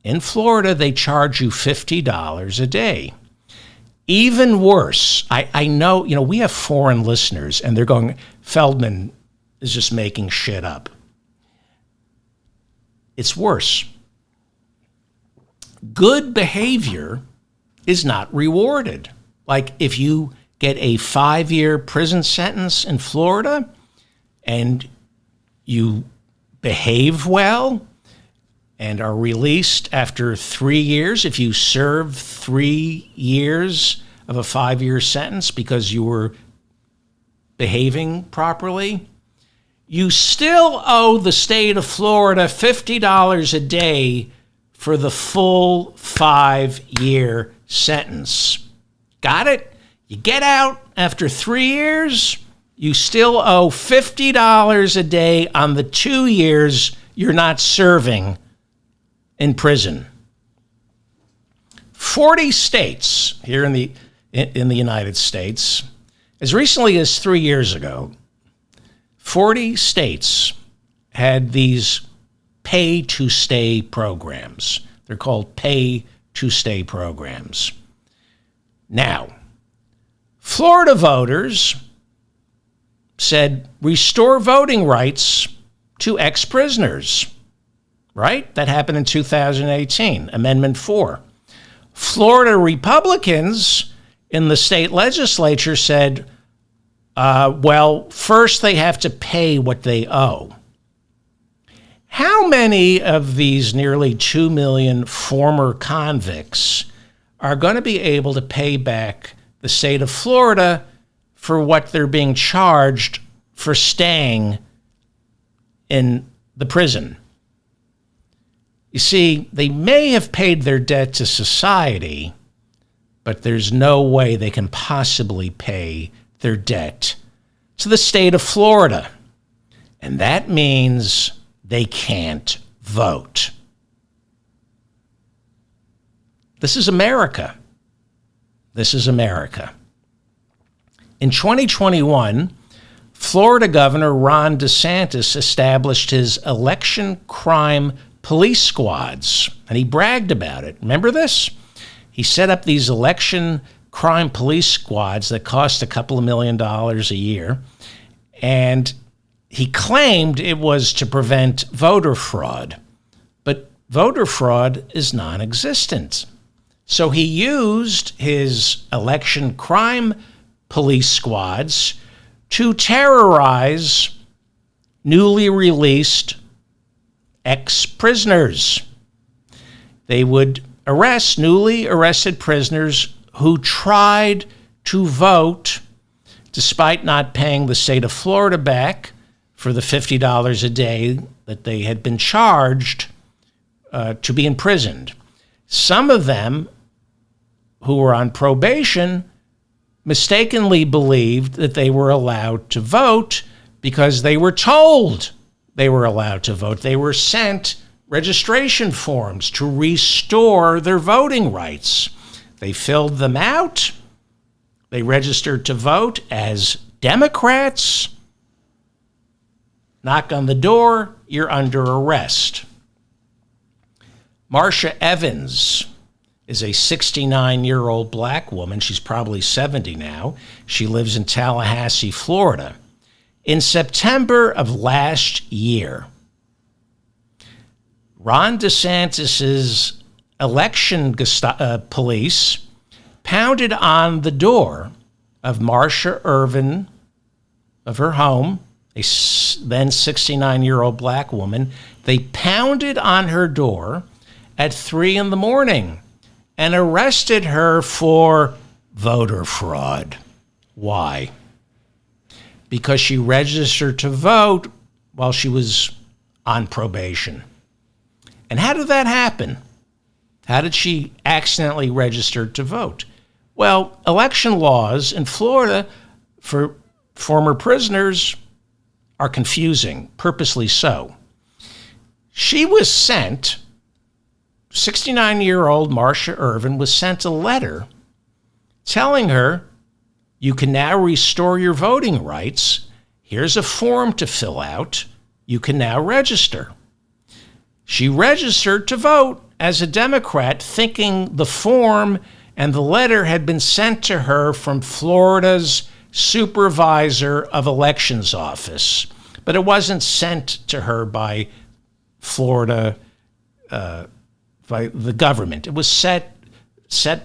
in Florida, they charge you $50 a day. Even worse, I know, we have foreign listeners and they're going, Feldman is just making shit up. It's worse. Good behavior is not rewarded. Like if you get a 5-year prison sentence in Florida and you behave well and are released after 3 years, if you serve 3 years of a 5-year sentence because you were behaving properly, you still owe the state of Florida $50 a day for the full 5-year sentence. Got it? You get out after 3 years, you still owe $50 a day on the 2 years you're not serving in prison. 40 states here in the United States, as recently as 3 years ago, 40 states had these pay-to-stay programs. They're called pay-to-stay programs. Now, Florida voters said restore voting rights to ex-prisoners, right? That happened in 2018, Amendment 4. Florida Republicans in the state legislature said, well, first they have to pay what they owe. How many of these nearly 2 million former convicts are going to be able to pay back the state of Florida for what they're being charged for staying in the prison? You see, they may have paid their debt to society, but there's no way they can possibly pay their debt to the state of Florida. And that means they can't vote. This is America. This is America. In 2021, Florida Governor Ron DeSantis established his election crime police squads, and he bragged about it. Remember this? He set up these election crime police squads that cost a couple of $1 million a year, and he claimed it was to prevent voter fraud. But voter fraud is non-existent. So he used his election crime police squads to terrorize newly released ex-prisoners. They would arrest newly arrested prisoners who tried to vote despite not paying the state of Florida back for the $50 a day that they had been charged to be imprisoned. Some of them who were on probation mistakenly believed that they were allowed to vote because they were told they were allowed to vote. They were sent registration forms to restore their voting rights. They filled them out. They registered to vote as Democrats. Knock on the door, you're under arrest. Marsha Evans is a 69-year-old black woman. She's probably 70 now. She lives in Tallahassee, Florida. In September of last year, Ron DeSantis's election police pounded on the door of Marsha Irvin of her home, a then 69-year-old black woman. They pounded on her door at 3 a.m. and arrested her for voter fraud. Why? Because she registered to vote while she was on probation. And how did that happen? How did she accidentally register to vote? Well, election laws in Florida for former prisoners are confusing, purposely so. She was sent, 69-year-old Marsha Irvin was sent a letter telling her, you can now restore your voting rights. here's a form to fill out. You can now register. She registered to vote as a Democrat, thinking the form and the letter had been sent to her from Florida's supervisor of elections office. But it wasn't sent to her by Florida, by the government. It was set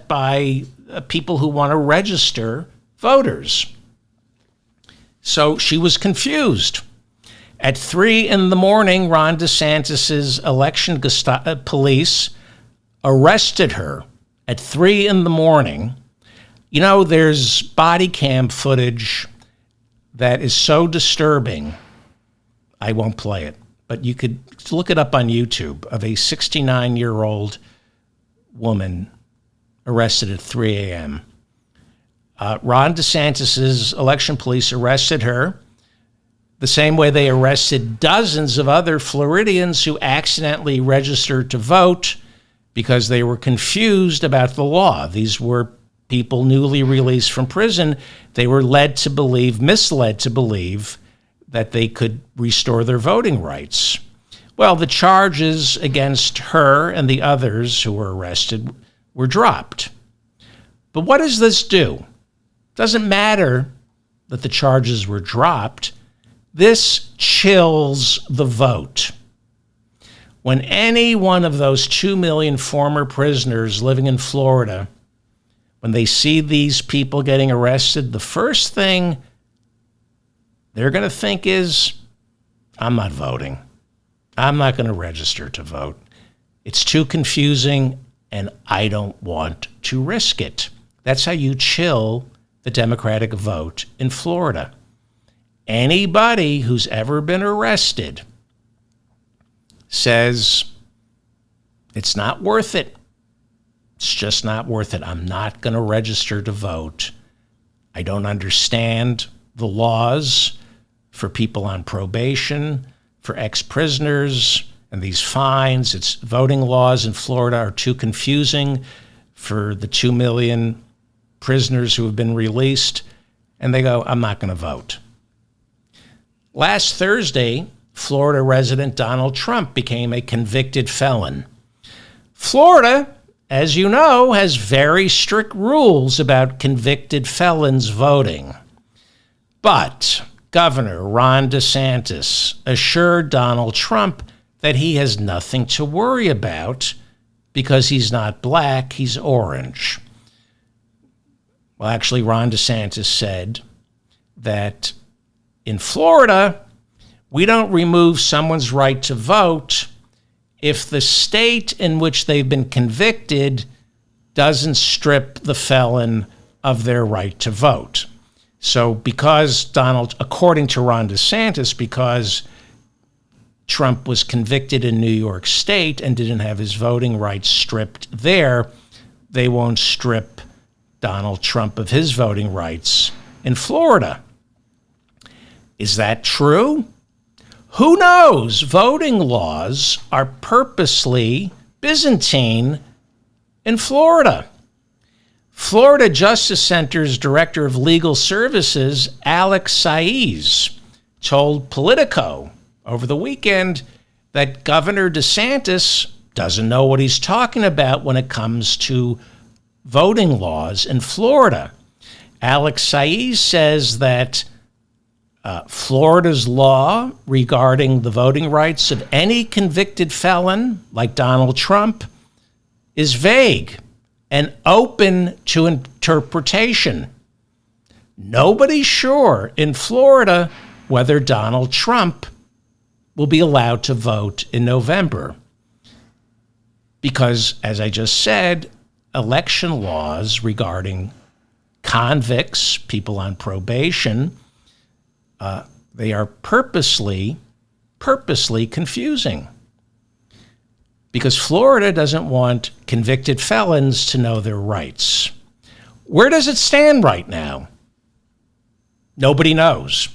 by people who want to register voters. So she was confused. At 3 a.m, Ron DeSantis' election police arrested her at 3 a.m. You know, there's body cam footage that is so disturbing, I won't play it, but you could look it up on YouTube, of a 69-year-old woman arrested at 3 a.m. Ron DeSantis' election police arrested her the same way they arrested dozens of other Floridians who accidentally registered to vote because they were confused about the law. These were people newly released from prison. They were misled to believe that they could restore their voting rights. Well, the charges against her and the others who were arrested were dropped. But what does this do? It doesn't matter that the charges were dropped. This chills the vote. When any one of those 2 million former prisoners living in Florida, when they see these people getting arrested, the first thing they're going to think is, I'm not voting. I'm not going to register to vote. It's too confusing, and I don't want to risk it. That's how you chill the Democratic vote in Florida. Anybody who's ever been arrested says, it's not worth it. It's just not worth it. I'm not going to register to vote. I don't understand the laws for people on probation, for ex-prisoners, and these fines. It's voting laws in Florida are too confusing for the 2 million prisoners who have been released. And they go, I'm not going to vote. Last Thursday, Florida resident Donald Trump became a convicted felon. Florida, as you know, has very strict rules about convicted felons voting. But Governor Ron DeSantis assured Donald Trump that he has nothing to worry about because he's not black, he's orange. Well, actually, Ron DeSantis said that in Florida, we don't remove someone's right to vote if the state in which they've been convicted doesn't strip the felon of their right to vote. So according to Ron DeSantis, because Trump was convicted in New York State and didn't have his voting rights stripped there, they won't strip Donald Trump of his voting rights in Florida. Is that true? Who knows? Voting laws are purposely Byzantine in Florida. Florida Justice Center's Director of Legal Services, Alex Saiz, told Politico over the weekend that Governor DeSantis doesn't know what he's talking about when it comes to voting laws in Florida. Alex Saiz says that Florida's law regarding the voting rights of any convicted felon, like Donald Trump, is vague and open to interpretation. Nobody's sure in Florida whether Donald Trump will be allowed to vote in November. Because, as I just said, election laws regarding convicts, people on probation, they are purposely confusing. Because Florida doesn't want convicted felons to know their rights. Where does it stand right now? Nobody knows.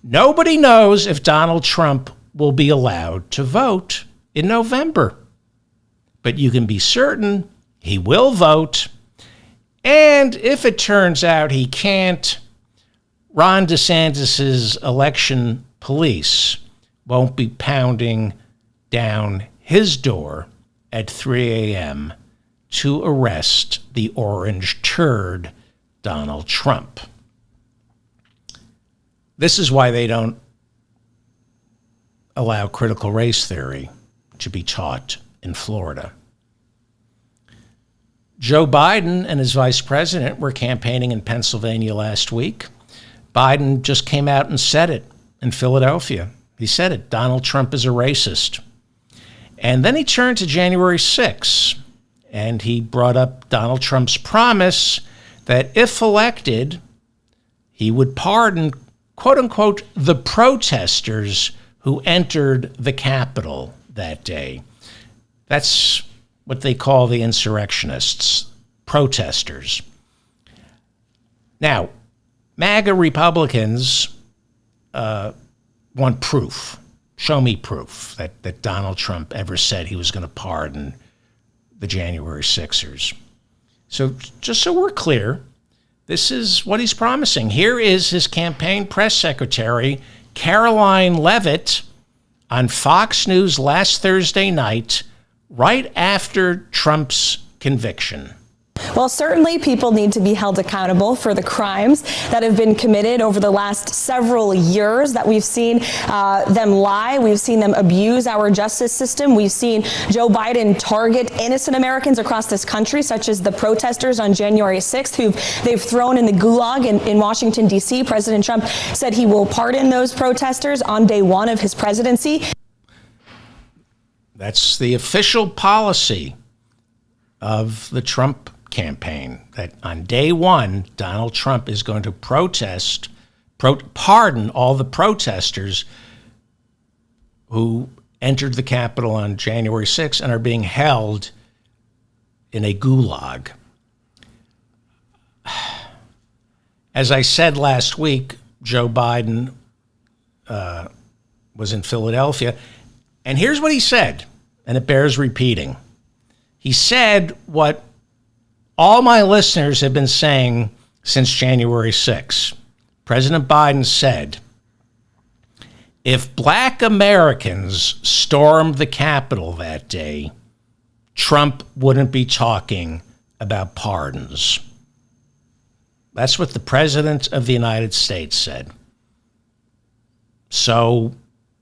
Nobody knows if Donald Trump will be allowed to vote in November. But you can be certain he will vote. And if it turns out he can't, Ron DeSantis's election police won't be pounding down his door at 3 a.m. to arrest the orange turd, Donald Trump. This is why they don't allow critical race theory to be taught in Florida. Joe Biden and his vice president were campaigning in Pennsylvania last week. Biden just came out and said it in Philadelphia. He said it. Donald Trump is a racist. And then he turned to January 6th, and he brought up Donald Trump's promise that if elected, he would pardon, quote unquote, the protesters who entered the Capitol that day. That's what they call the insurrectionists, protesters. Now, MAGA Republicans want proof. Show me proof that Donald Trump ever said he was going to pardon the January 6ers. So just so we're clear, this is what he's promising. Here is his campaign press secretary, Caroline Leavitt, on Fox News last Thursday night, right after Trump's conviction. Well, certainly people need to be held accountable for the crimes that have been committed over the last several years that we've seen them lie. We've seen them abuse our justice system. We've seen Joe Biden target innocent Americans across this country, such as the protesters on January 6th, who they've thrown in the gulag in Washington, D.C. President Trump said he will pardon those protesters on day one of his presidency. That's the official policy of the Trump campaign, that on day one, Donald Trump is going to pardon all the protesters who entered the Capitol on January 6th and are being held in a gulag. As I said last week, Joe Biden was in Philadelphia, and here's what he said, and it bears repeating. He said what all my listeners have been saying since January 6th. President Biden said, if black Americans stormed the Capitol that day, Trump wouldn't be talking about pardons. That's what the President of the United States said. So,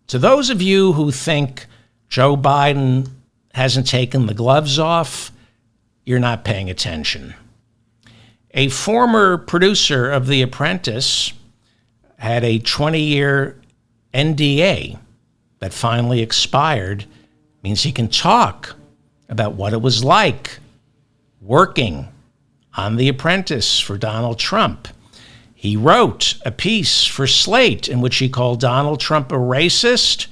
to those of you who think Joe Biden hasn't taken the gloves off, you're not paying attention. A former producer of The Apprentice had a 20-year NDA that finally expired. Means he can talk about what it was like working on The Apprentice for Donald Trump. He wrote a piece for Slate in which he called Donald Trump a racist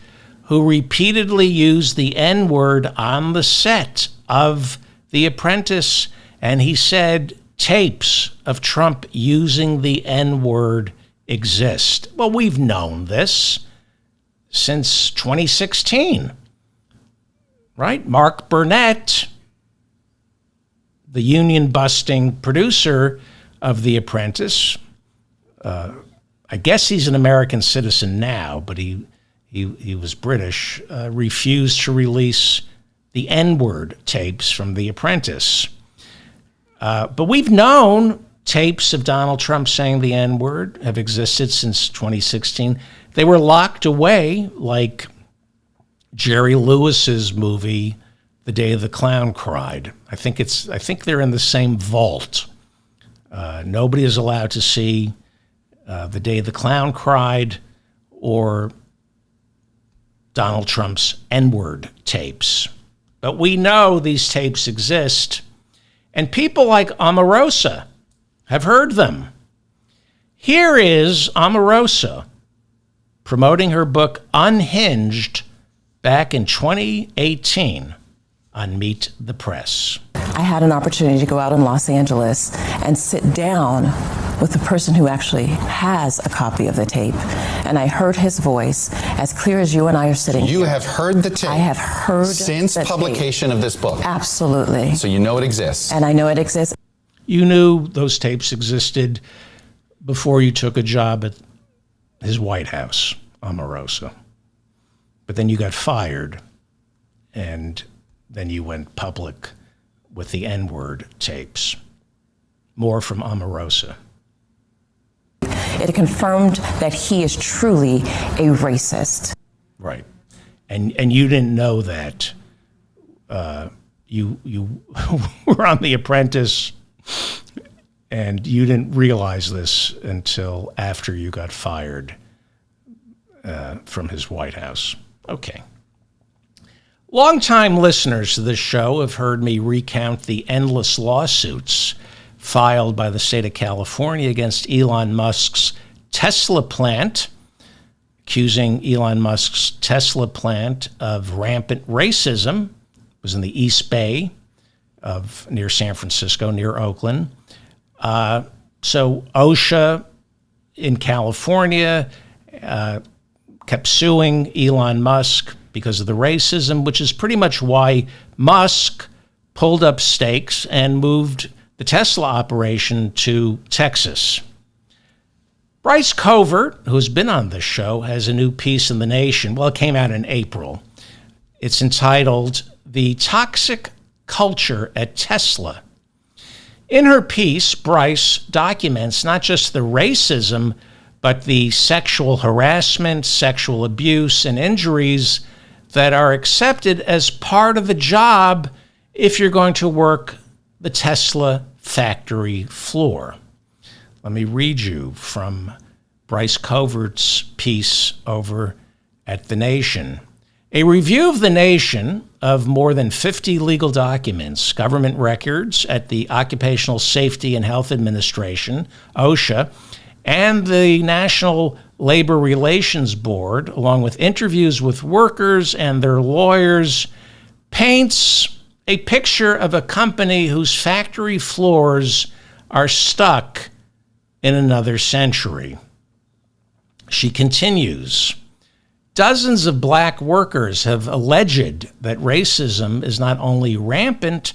who repeatedly used the N-word on the set of The Apprentice, and he said tapes of Trump using the N-word exist. Well, we've known this since 2016, right? Mark Burnett, the union-busting producer of The Apprentice, I guess he's an American citizen now, but he was British, refused to release the N-word tapes from The Apprentice. But we've known tapes of Donald Trump saying the N-word have existed since 2016. They were locked away like Jerry Lewis's movie, The Day the Clown Cried. I think they're in the same vault. Nobody is allowed to see The Day the Clown Cried or Donald Trump's N-word tapes. But we know these tapes exist, and people like Omarosa have heard them. Here is Omarosa promoting her book Unhinged back in 2018 on Meet the Press. I had an opportunity to go out in Los Angeles and sit down with the person who actually has a copy of the tape. And I heard his voice as clear as you and I are sitting here. You have heard the tape? I have heard since the publication tape. Of this book? Absolutely. So you know it exists? And I know it exists. You knew those tapes existed before you took a job at his White House, Omarosa. But then you got fired, and then you went public with the N-word tapes. More from Omarosa. It confirmed that he is truly a racist. Right. And you didn't know that. You were on The Apprentice, and you didn't realize this until after you got fired from his White House. Okay. Longtime listeners to this show have heard me recount the endless lawsuits filed by the state of California against Elon Musk's Tesla plant, accusing Elon Musk's Tesla plant of rampant racism. It was in the East Bay near San Francisco, near Oakland. So OSHA in California kept suing Elon Musk because of the racism, which is pretty much why Musk pulled up stakes and moved the Tesla operation to Texas. Bryce Covert, who's been on this show, has a new piece in The Nation. Well, it came out in April. It's entitled "The Toxic Culture at Tesla." In her piece, Bryce documents not just the racism, but the sexual harassment, sexual abuse, and injuries that are accepted as part of the job if you're going to work the Tesla factory floor. Let me read you from Bryce Covert's piece over at The Nation. A review of The Nation of more than 50 legal documents, government records at the Occupational Safety and Health Administration, OSHA, and the National Labor Relations Board, along with interviews with workers and their lawyers, paints a picture of a company whose factory floors are stuck in another century. She continues, dozens of black workers have alleged that racism is not only rampant,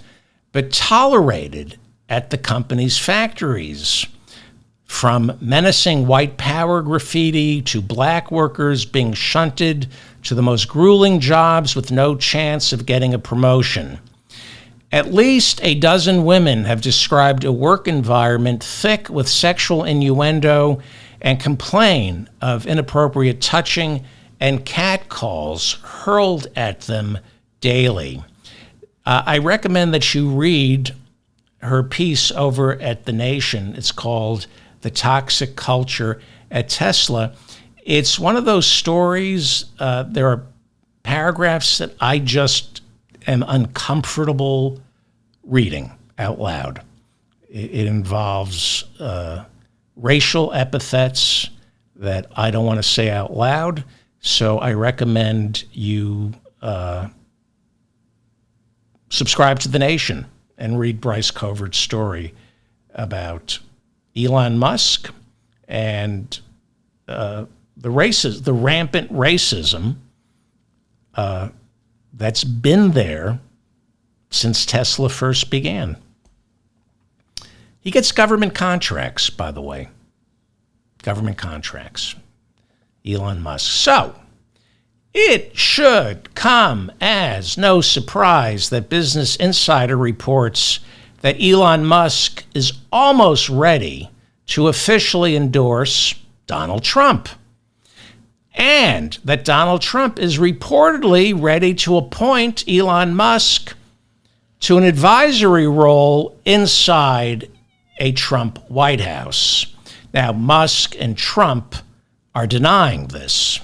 but tolerated at the company's factories. From menacing white power graffiti to black workers being shunted to the most grueling jobs with no chance of getting a promotion. At least a dozen women have described a work environment thick with sexual innuendo and complain of inappropriate touching and catcalls hurled at them daily. I recommend that you read her piece over at The Nation. It's called "The Toxic Culture at Tesla." It's one of those stories, there are paragraphs that I just am uncomfortable reading out loud. It involves racial epithets that I don't want to say out loud, so I recommend you subscribe to The Nation and read Bryce Covert's story about Elon Musk and the rampant racism that's been there since Tesla first began. He gets government contracts, by the way. Government contracts. Elon Musk. So, it should come as no surprise that Business Insider reports that Elon Musk is almost ready to officially endorse Donald Trump, and that Donald Trump is reportedly ready to appoint Elon Musk to an advisory role inside a Trump White House. Now, Musk and Trump are denying this,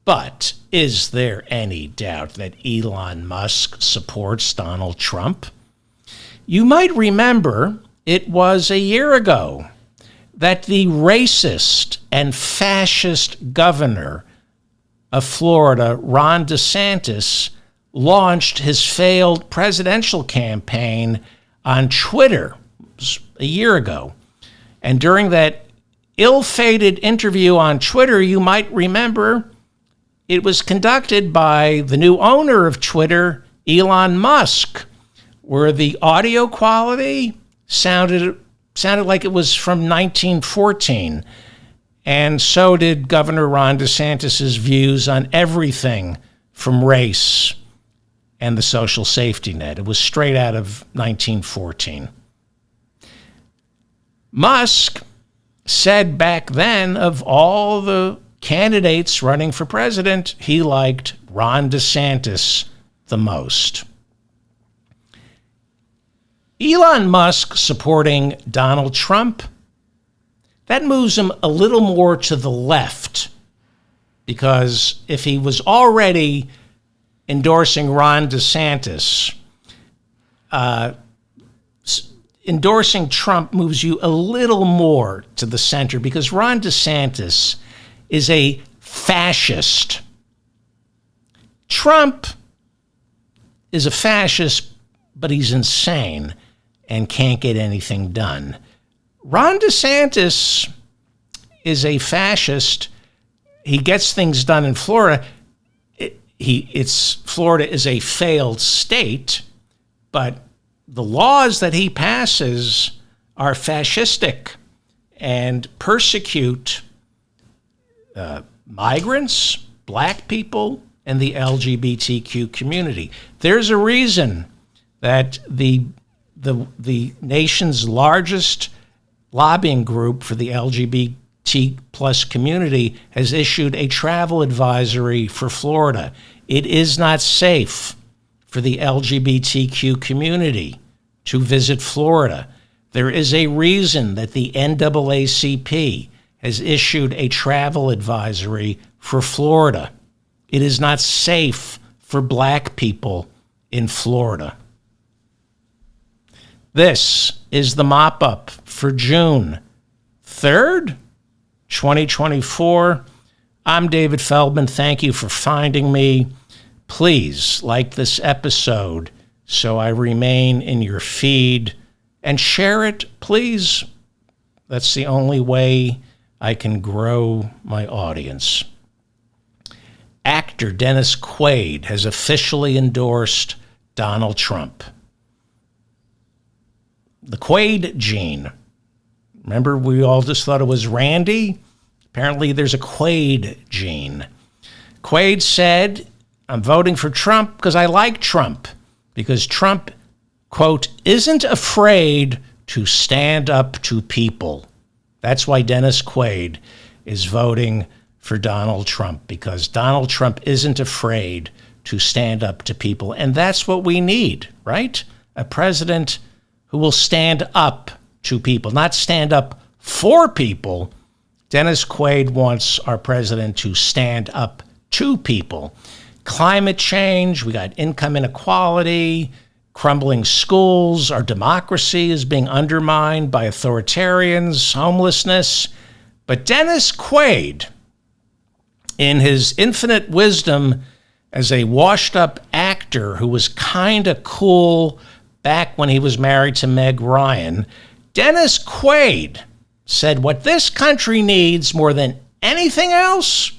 but is there any doubt that Elon Musk supports Donald Trump? You might remember it was a year ago that the racist and fascist governor of Florida, Ron DeSantis, launched his failed presidential campaign on Twitter a year ago. And during that ill-fated interview on Twitter, you might remember it was conducted by the new owner of Twitter, Elon Musk, where the audio quality sounded sounded like it was from 1914. And so did Governor Ron DeSantis' views on everything from race and the social safety net. It was straight out of 1914. Musk said back then, of all the candidates running for president, he liked Ron DeSantis the most. Elon Musk supporting Donald Trump, that moves him a little more to the left, because if he was already endorsing Ron DeSantis, endorsing Trump moves you a little more to the center, because Ron DeSantis is a fascist. Trump is a fascist, but he's insane and can't get anything done. Ron DeSantis is a fascist. He gets things done in Florida. Florida is a failed state, but the laws that he passes are fascistic and persecute migrants, black people, and the LGBTQ community. There's a reason that the nation's largest lobbying group for the LGBT plus community has issued a travel advisory for Florida. It is not safe for the LGBTQ community to visit Florida. There is a reason that the NAACP has issued a travel advisory for Florida. It is not safe for black people in Florida. This is the mop-up for June 3rd, 2024. I'm David Feldman. Thank you for finding me. Please like this episode so I remain in your feed, and share it, please. That's the only way I can grow my audience. Actor Dennis Quaid has officially endorsed Donald Trump. The Quaid gene. Remember, we all just thought it was Randy? Apparently, there's a Quaid gene. Quaid said, I'm voting for Trump because I like Trump. Because Trump, quote, isn't afraid to stand up to people. That's why Dennis Quaid is voting for Donald Trump, because Donald Trump isn't afraid to stand up to people. And that's what we need, right? A president who will stand up to people, not stand up for people. Dennis Quaid wants our president to stand up to people. Climate change, we got income inequality, crumbling schools, our democracy is being undermined by authoritarians, homelessness. But Dennis Quaid, in his infinite wisdom as a washed-up actor who was kind of cool back when he was married to Meg Ryan, Dennis Quaid said what this country needs more than anything else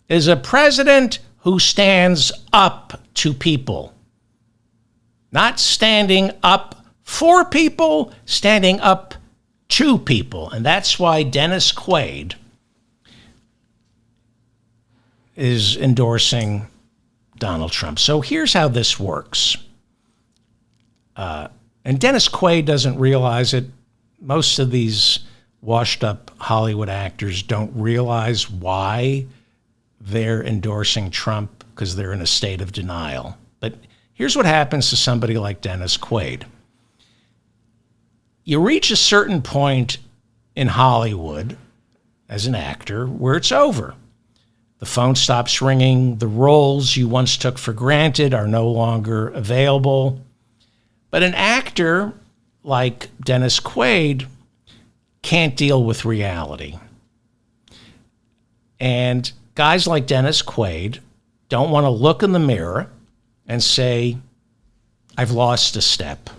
is a president who stands up to people. Not standing up for people, standing up to people. And that's why Dennis Quaid is endorsing Donald Trump. So here's how this works. And Dennis Quaid doesn't realize it. Most of these washed-up Hollywood actors don't realize why they're endorsing Trump, because they're in a state of denial. But here's what happens to somebody like Dennis Quaid. You reach a certain point in Hollywood as an actor where it's over. The phone stops ringing. The roles you once took for granted are no longer available. But an actor like Dennis Quaid can't deal with reality. And guys like Dennis Quaid don't want to look in the mirror and say, I've lost a step.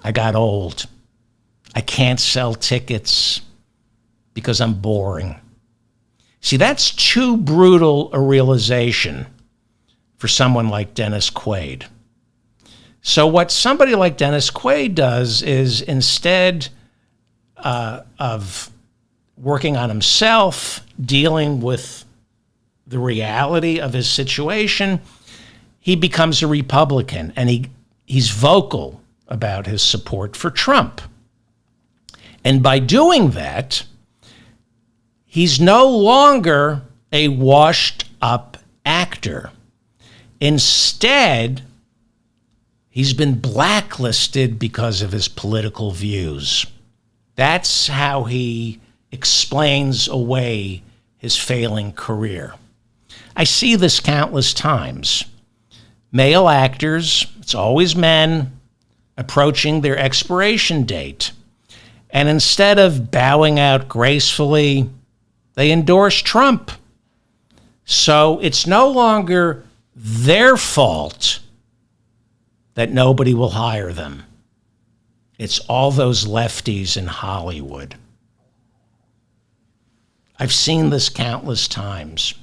I got old. I can't sell tickets because I'm boring. See, that's too brutal a realization for someone like Dennis Quaid. So what somebody like Dennis Quaid does is, instead of working on himself, dealing with the reality of his situation, he becomes a Republican, and he's vocal about his support for Trump. And by doing that, he's no longer a washed-up actor. Instead, he's been blacklisted because of his political views. That's how he explains away his failing career. I see this countless times. Male actors, it's always men, approaching their expiration date. And instead of bowing out gracefully, they endorse Trump. So it's no longer their fault that nobody will hire them. It's all those lefties in Hollywood. I've seen this countless times.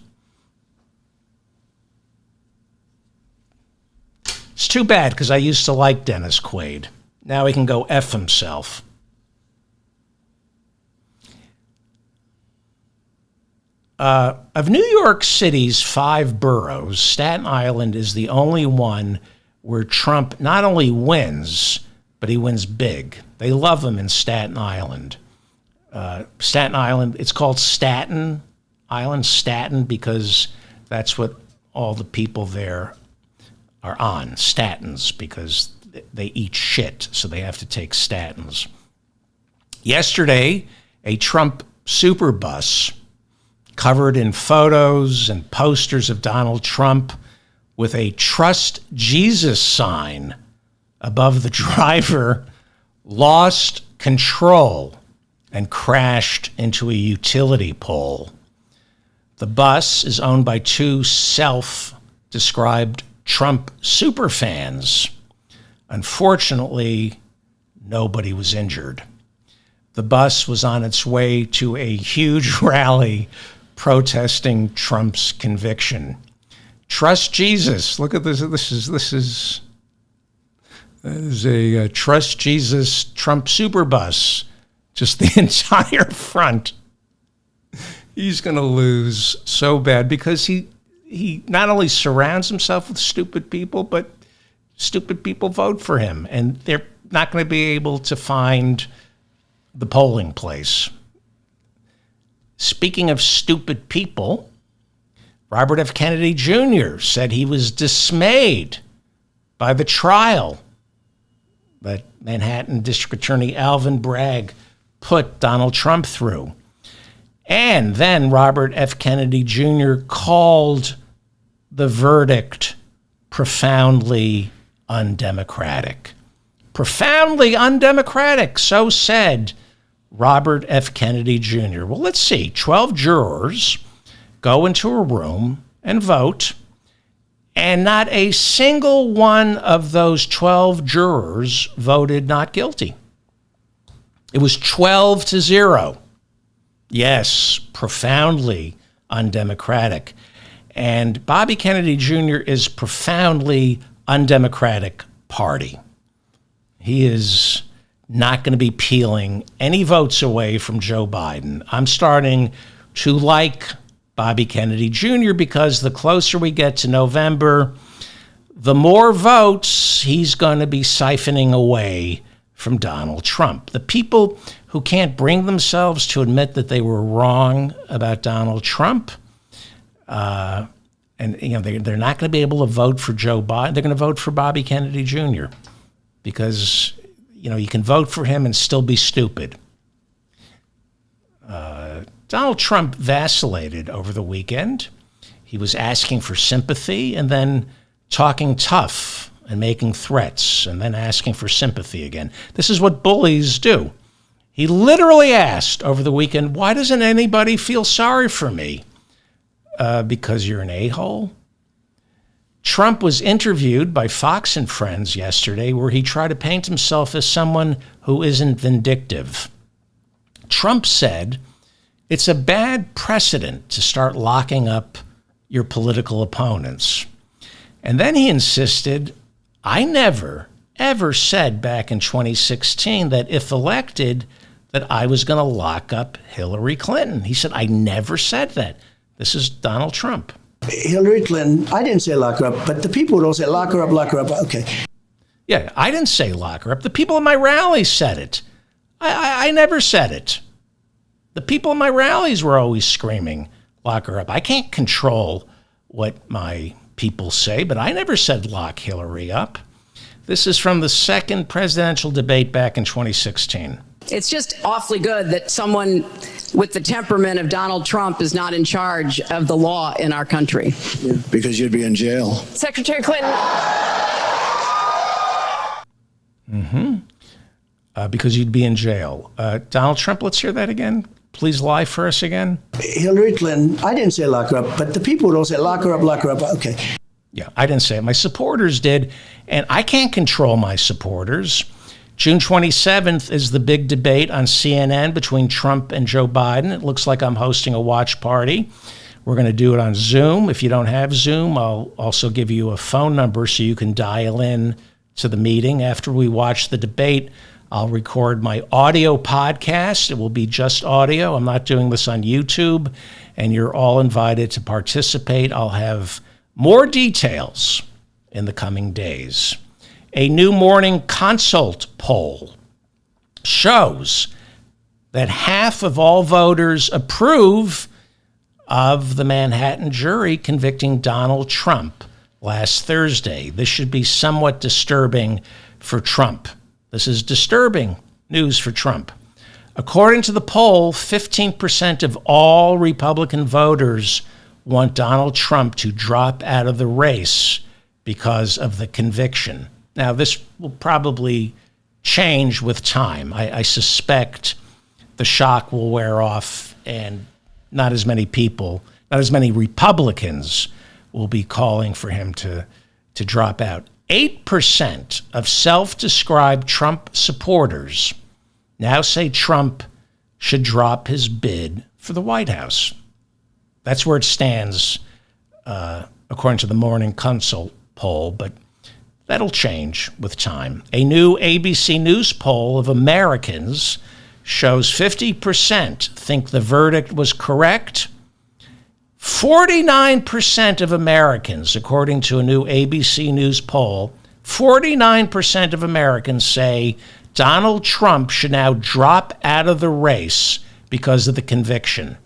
It's too bad, because I used to like Dennis Quaid. Now he can go F himself. Of New York City's 5 boroughs, Staten Island is the only one where Trump not only wins, but he wins big. They love him in Staten Island. Staten Island, it's called Staten Island, Staten, because that's what all the people there are on, statins, because they eat shit, so they have to take statins. Yesterday, a Trump super bus covered in photos and posters of Donald Trump with a Trust Jesus sign above the driver lost control and crashed into a utility pole. The bus is owned by 2 self-described Trump superfans. Unfortunately, nobody was injured. The bus was on its way to a huge rally protesting Trump's conviction. Trust Jesus. Look at this. This is a Trust Jesus Trump super bus. Just the entire front. He's going to lose so bad because he not only surrounds himself with stupid people, but stupid people vote for him, and they're not going to be able to find the polling place. Speaking of stupid people, Robert F. Kennedy Jr. said he was dismayed by the trial that Manhattan District Attorney Alvin Bragg put Donald Trump through. And then Robert F. Kennedy Jr. called the verdict profoundly undemocratic. Profoundly undemocratic, so said Robert F. Kennedy Jr. Well, let's see. 12 jurors go into a room and vote, and not a single one of those 12 jurors voted not guilty. It was 12-0. Yes, profoundly undemocratic. And Bobby Kennedy Jr. is profoundly undemocratic party. He is not going to be peeling any votes away from Joe Biden. I'm starting to like Bobby Kennedy Jr. because the closer we get to November, the more votes he's going to be siphoning away from Donald Trump. The people who can't bring themselves to admit that they were wrong about Donald Trump, and they're not going to be able to vote for Joe Biden. They're going to vote for Bobby Kennedy Jr. because you can vote for him and still be stupid. Donald Trump vacillated over the weekend. He was asking for sympathy and then talking tough and making threats and then asking for sympathy again. This is what bullies do. He literally asked over the weekend, why doesn't anybody feel sorry for me? Because you're an a-hole? Trump was interviewed by Fox and Friends yesterday where he tried to paint himself as someone who isn't vindictive. Trump said, it's a bad precedent to start locking up your political opponents. And then he insisted, I never, ever said back in 2016 that if elected, that I was going to lock up Hillary Clinton. He said, I never said that. This is Donald Trump. Hillary Clinton, I didn't say lock her up, but the people don't say lock her up, lock her up. Okay. Yeah, I didn't say lock her up. The people at my rallies said it. I never said it. The people at my rallies were always screaming, lock her up. I can't control what my people say, but I never said lock Hillary up. This is from the second presidential debate back in 2016. It's just awfully good that someone with the temperament of Donald Trump is not in charge of the law in our country. Yeah, because you'd be in jail. Secretary Clinton. Because you'd be in jail. Donald Trump, let's hear that again. Please lie for us again. Hillary Clinton, I didn't say lock her up, but the people don't say lock her up, lock her up. Okay. Yeah, I didn't say it. My supporters did, and I can't control my supporters. June 27th is the big debate on CNN between Trump and Joe Biden. It looks like I'm hosting a watch party. We're going to do it on Zoom. If you don't have Zoom, I'll also give you a phone number so you can dial in to the meeting. After we watch the debate, I'll record my audio podcast. It will be just audio. I'm not doing this on YouTube, and you're all invited to participate. I'll have more details in the coming days. A new Morning Consult poll shows that half of all voters approve of the Manhattan jury convicting Donald Trump last Thursday. This should be somewhat disturbing for Trump. This is disturbing news for Trump. According to the poll, 15% of all Republican voters want Donald Trump to drop out of the race because of the conviction. Now, this will probably change with time. I suspect the shock will wear off and not as many Republicans will be calling for him to drop out. 8% of self-described Trump supporters now say Trump should drop his bid for the White House. That's where it stands, according to the Morning Consult poll, but that'll change with time. A new ABC News poll of Americans shows 50% think the verdict was correct. 49% of Americans, according to a new ABC News poll, 49% of Americans say Donald Trump should now drop out of the race because of the conviction.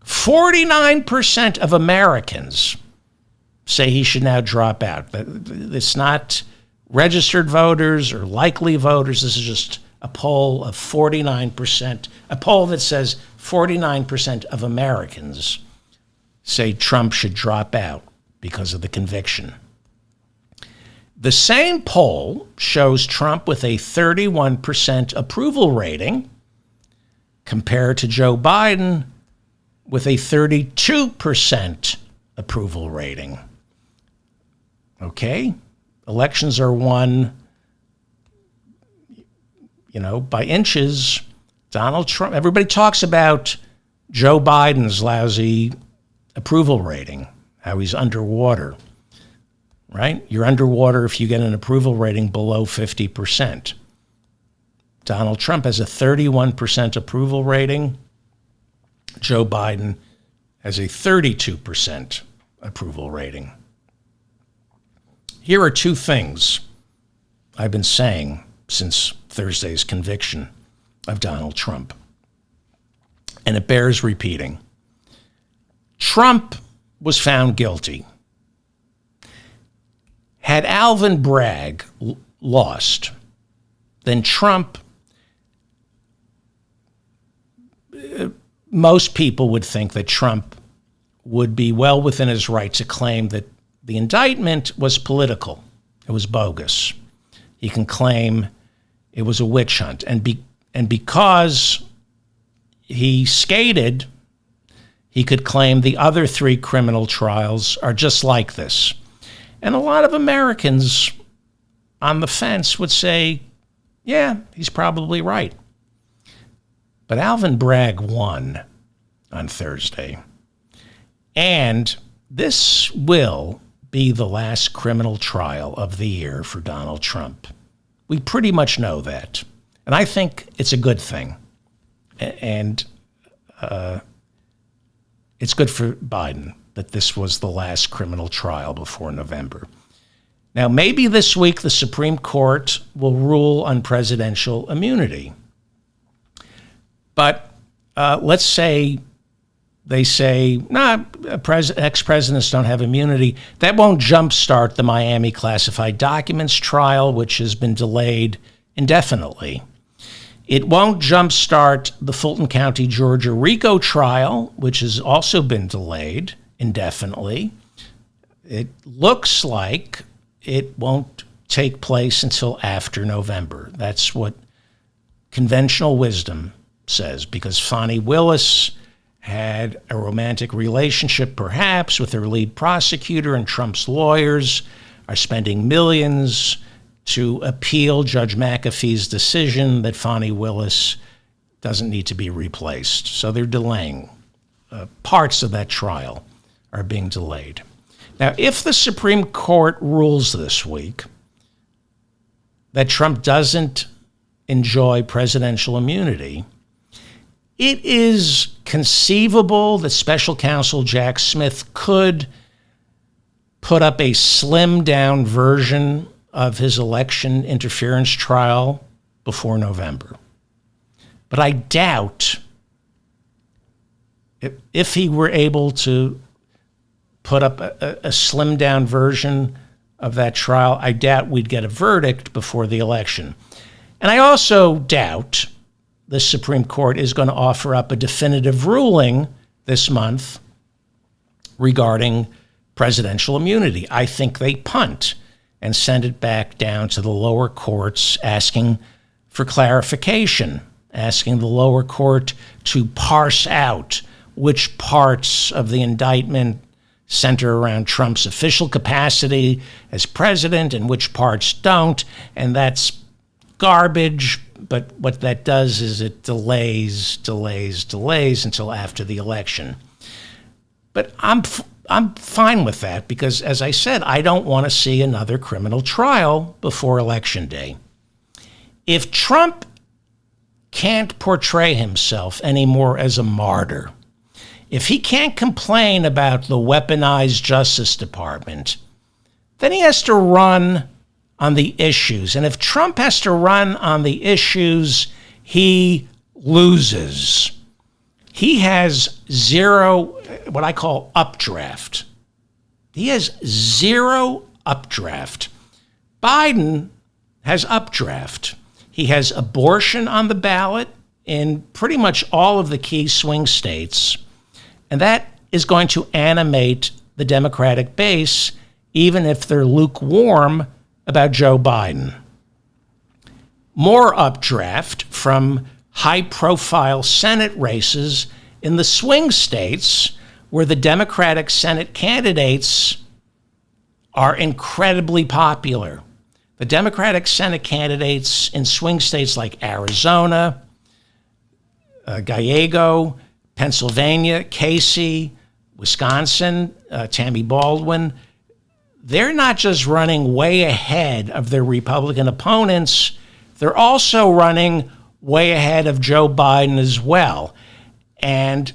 49% of Americans say he should now drop out. It's not registered voters or likely voters. This is just a poll of 49%, a poll that says 49% of Americans say Trump should drop out because of the conviction. The same poll shows Trump with a 31% approval rating compared to Joe Biden with a 32% approval rating. Okay? Elections are won, by inches. Donald Trump, everybody talks about Joe Biden's lousy approval rating, how he's underwater, right? You're underwater if you get an approval rating below 50%. Donald Trump has a 31% approval rating. Joe Biden has a 32% approval rating. Here are two things I've been saying since Thursday's conviction of Donald Trump, and it bears repeating. Trump was found guilty. Had Alvin Bragg lost, then Trump, most people would think that Trump would be well within his right to claim that the indictment was political. It was bogus. He can claim it was a witch hunt. And because he skated, he could claim the other three criminal trials are just like this. And a lot of Americans on the fence would say, yeah, he's probably right. But Alvin Bragg won on Thursday. And this will be the last criminal trial of the year for Donald Trump. We pretty much know that. And I think it's a good thing. And it's good for Biden that this was the last criminal trial before November. Now, maybe this week the Supreme Court will rule on presidential immunity. But let's say they say, ex-presidents don't have immunity. That won't jumpstart the Miami classified documents trial, which has been delayed indefinitely. It won't jumpstart the Fulton County, Georgia RICO trial, which has also been delayed indefinitely. It looks like it won't take place until after November. That's what conventional wisdom says, because Fani Willis had a romantic relationship, perhaps, with her lead prosecutor, and Trump's lawyers are spending millions to appeal Judge McAfee's decision that Fani Willis doesn't need to be replaced. So they're delaying. Parts of that trial are being delayed. Now, if the Supreme Court rules this week that Trump doesn't enjoy presidential immunity, it is conceivable that Special Counsel Jack Smith could put up a slimmed-down version of his election interference trial before November. But I doubt, if he were able to put up a slimmed-down version of that trial, I doubt we'd get a verdict before the election. And I also doubt the Supreme Court is going to offer up a definitive ruling this month regarding presidential immunity. I think they punt and send it back down to the lower courts, asking for clarification, asking the lower court to parse out which parts of the indictment center around Trump's official capacity as president and which parts don't. And that's garbage. But what that does is it delays until after the election. But I'm fine with that because, as I said, I don't want to see another criminal trial before Election Day. If Trump can't portray himself anymore as a martyr, if he can't complain about the weaponized Justice Department, then he has to run on the issues. And if Trump has to run on the issues, he loses. He has zero, what I call updraft. He has zero updraft. Biden has updraft. He has abortion on the ballot in pretty much all of the key swing states. And that is going to animate the Democratic base, even if they're lukewarm about Joe Biden. More updraft from high-profile Senate races in the swing states where the Democratic Senate candidates are incredibly popular. The Democratic Senate candidates in swing states like Arizona, Gallego, Pennsylvania, Casey, Wisconsin, Tammy Baldwin, they're not just running way ahead of their Republican opponents, they're also running way ahead of Joe Biden as well. And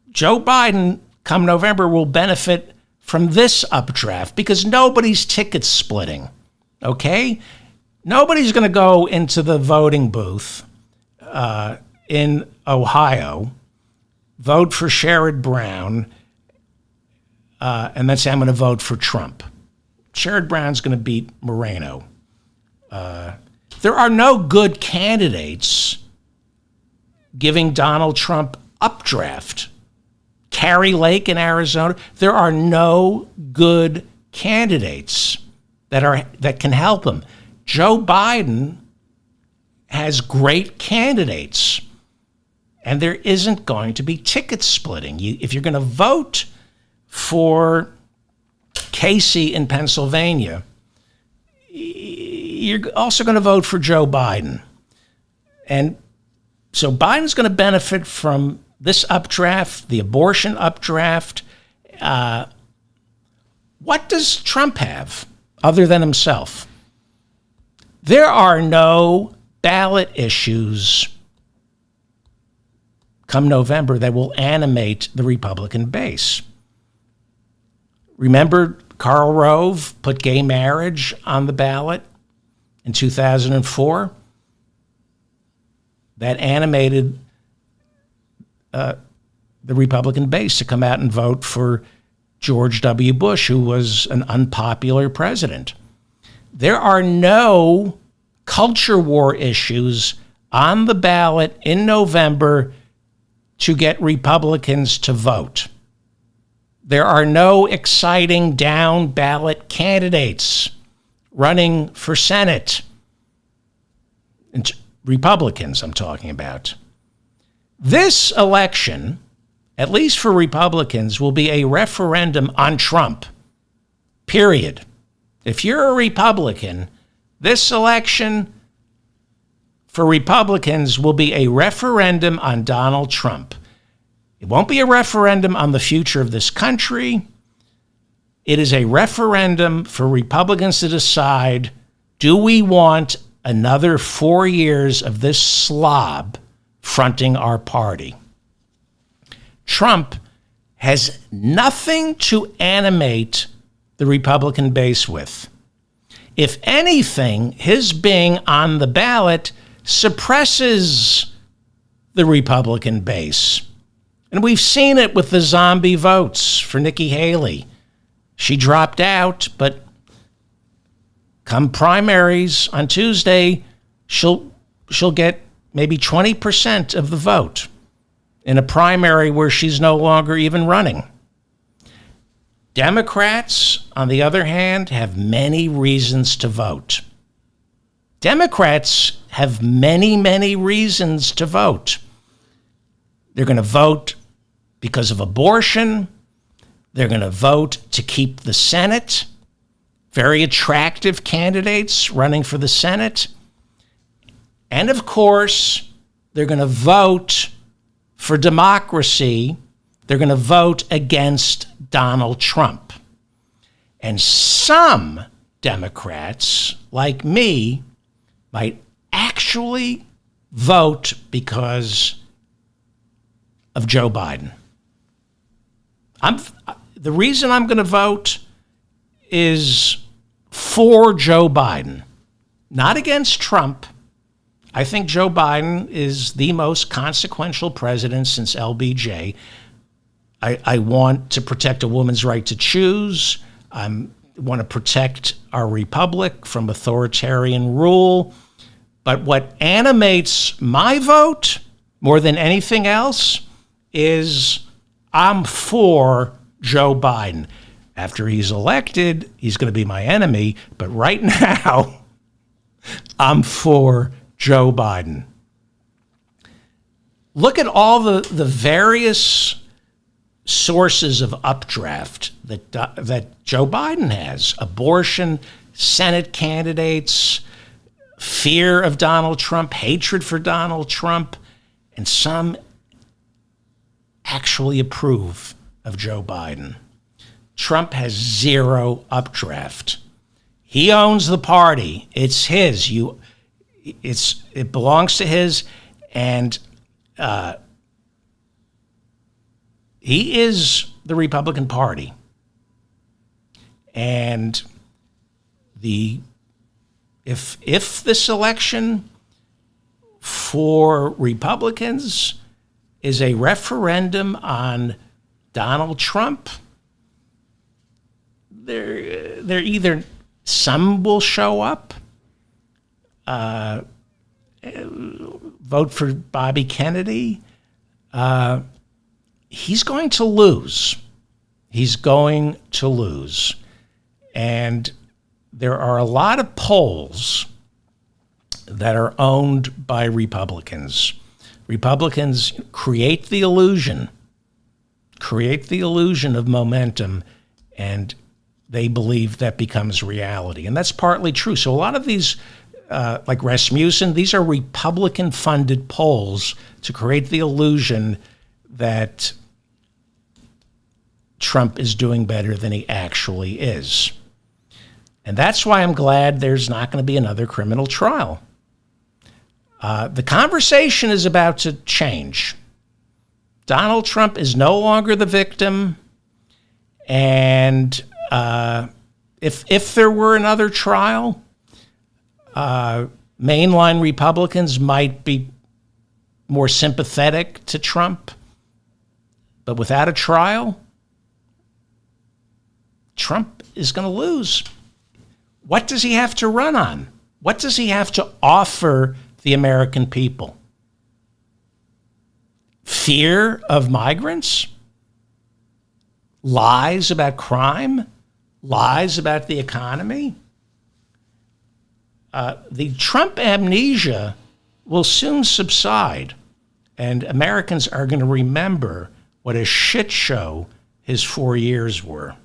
Joe Biden, come November, will benefit from this updraft because nobody's ticket splitting, okay? Nobody's going to go into the voting booth in Ohio, vote for Sherrod Brown, and then say, I'm going to vote for Trump. Sherrod Brown's going to beat Moreno. There are no good candidates giving Donald Trump updraft. Kari Lake in Arizona, there are no good candidates that can help him. Joe Biden has great candidates, and there isn't going to be ticket splitting. If you're going to vote for Casey in Pennsylvania, you're also going to vote for Joe Biden. And so Biden's going to benefit from this updraft, the abortion updraft. What does Trump have other than himself? There are no ballot issues come November that will animate the Republican base. Remember, Karl Rove put gay marriage on the ballot in 2004? That animated the Republican base to come out and vote for George W. Bush, who was an unpopular president. There are no culture war issues on the ballot in November to get Republicans to vote. There are no exciting down ballot candidates running for Senate. Republicans, I'm talking about. This election, at least for Republicans, will be a referendum on Trump. Period. If you're a Republican, this election for Republicans will be a referendum on Donald Trump. It won't be a referendum on the future of this country. It is a referendum for Republicans to decide, do we want another 4 years of this slob fronting our party? Trump has nothing to animate the Republican base with. If anything, his being on the ballot suppresses the Republican base. And we've seen it with the zombie votes for Nikki Haley. She dropped out, but come primaries on Tuesday, she'll get maybe 20% of the vote in a primary where she's no longer even running. Democrats, on the other hand, have many reasons to vote. Democrats have many, many reasons to vote. They're going to vote because of abortion. They're going to vote to keep the Senate. Very attractive candidates running for the Senate. And of course, they're going to vote for democracy. They're going to vote against Donald Trump. And some Democrats, like me, might actually vote because of Joe Biden. The reason I'm going to vote is for Joe Biden, not against Trump. I think Joe Biden is the most consequential president since LBJ. I want to protect a woman's right to choose. I want to protect our republic from authoritarian rule. But what animates my vote more than anything else is I'm for Joe Biden. After he's elected, he's going to be my enemy. But right now, I'm for Joe Biden. Look at all the various sources of updraft that Joe Biden has. Abortion, Senate candidates, fear of Donald Trump, hatred for Donald Trump, and some actually approve of Joe Biden. Trump has zero updraft. He owns the party. It's his. It belongs to his, and he is the Republican Party. And if this election for Republicans is a referendum on Donald Trump, they're either some will show up, vote for Bobby Kennedy. He's going to lose. He's going to lose. And there are a lot of polls that are owned by Republicans. Republicans create the illusion of momentum, and they believe that becomes reality. And that's partly true. So a lot of these, like Rasmussen, these are Republican-funded polls to create the illusion that Trump is doing better than he actually is. And that's why I'm glad there's not going to be another criminal trial. The conversation is about to change. Donald Trump is no longer the victim. And if there were another trial, mainline Republicans might be more sympathetic to Trump. But without a trial, Trump is going to lose. What does he have to run on? What does he have to offer the American people? Fear of migrants? Lies about crime? Lies about the economy? The Trump amnesia will soon subside, and Americans are going to remember what a shit show his 4 years were.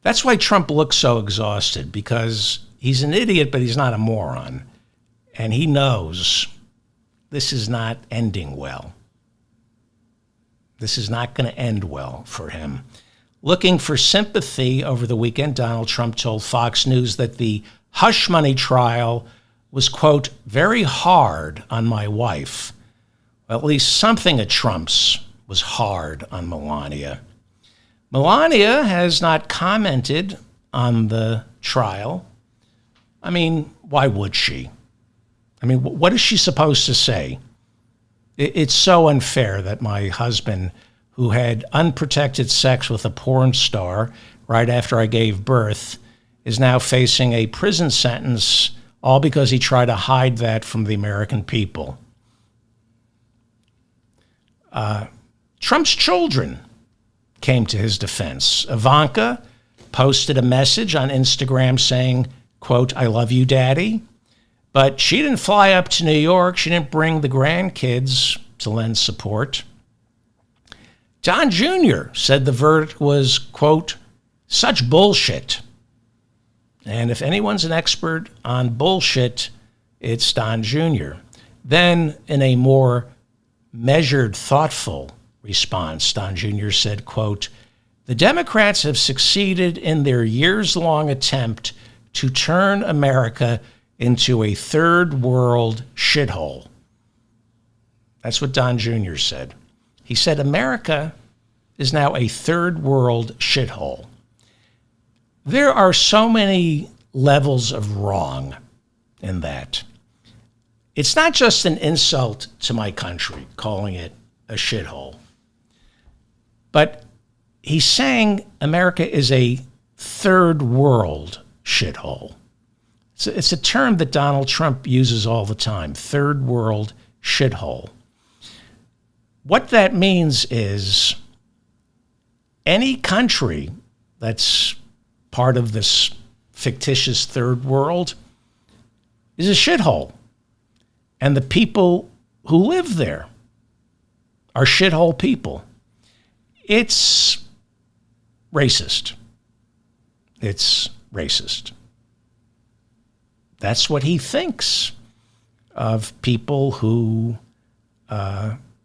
That's why Trump looks so exhausted, because he's an idiot, but he's not a moron. And he knows this is not ending well. This is not going to end well for him. Looking for sympathy over the weekend, Donald Trump told Fox News that the hush money trial was, quote, very hard on my wife. Well, at least something at Trump's was hard on Melania. Melania has not commented on the trial. I mean, why would she? I mean, what is she supposed to say? It's so unfair that my husband, who had unprotected sex with a porn star right after I gave birth, is now facing a prison sentence, all because he tried to hide that from the American people. Trump's children came to his defense. Ivanka posted a message on Instagram saying, quote, I love you, Daddy. But she didn't fly up to New York. She didn't bring the grandkids to lend support. Don Jr. said the verdict was, quote, such bullshit. And if anyone's an expert on bullshit, it's Don Jr. Then, in a more measured, thoughtful response, Don Jr. said, quote, the Democrats have succeeded in their years-long attempt to turn America into a third world shithole. That's what Don Jr. said. He said America is now a third world shithole. There are so many levels of wrong in that. It's not just an insult to my country, calling it a shithole. But he's saying America is a third world shithole. It's a term that Donald Trump uses all the time, third world shithole. What that means is any country that's part of this fictitious third world is a shithole. And the people who live there are shithole people. It's racist. It's racist. That's what he thinks of people who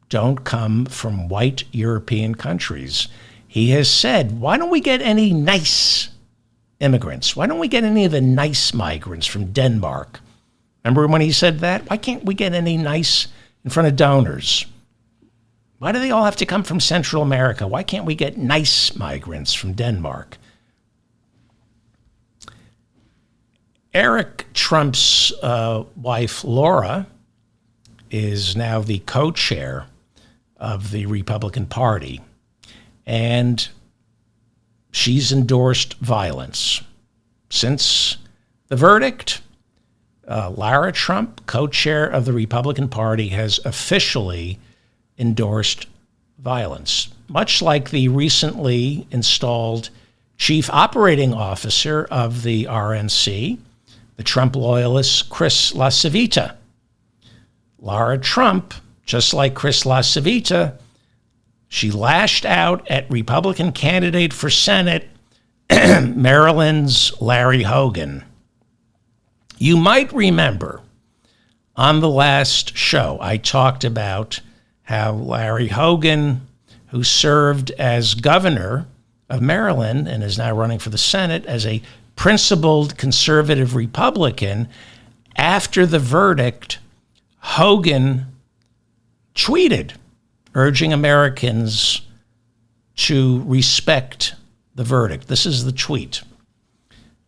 don't come from white European countries. He has said, why don't we get any nice immigrants? Why don't we get any of the nice migrants from Denmark? Remember when he said that? Why can't we get any nice in front of donors? Why do they all have to come from Central America? Why can't we get nice migrants from Denmark? Eric Trump's wife, Laura, is now the co-chair of the Republican Party, and she's endorsed violence. Since the verdict, Lara Trump, co-chair of the Republican Party, has officially endorsed violence, much like the recently installed chief operating officer of the RNC, the Trump loyalist Chris LaCivita. Lara Trump, just like Chris LaCivita, she lashed out at Republican candidate for Senate, Maryland's Larry Hogan. You might remember on the last show, I talked about how Larry Hogan, who served as governor of Maryland and is now running for the Senate as a principled conservative Republican, After the verdict, Hogan tweeted urging Americans to respect the verdict. This is the tweet.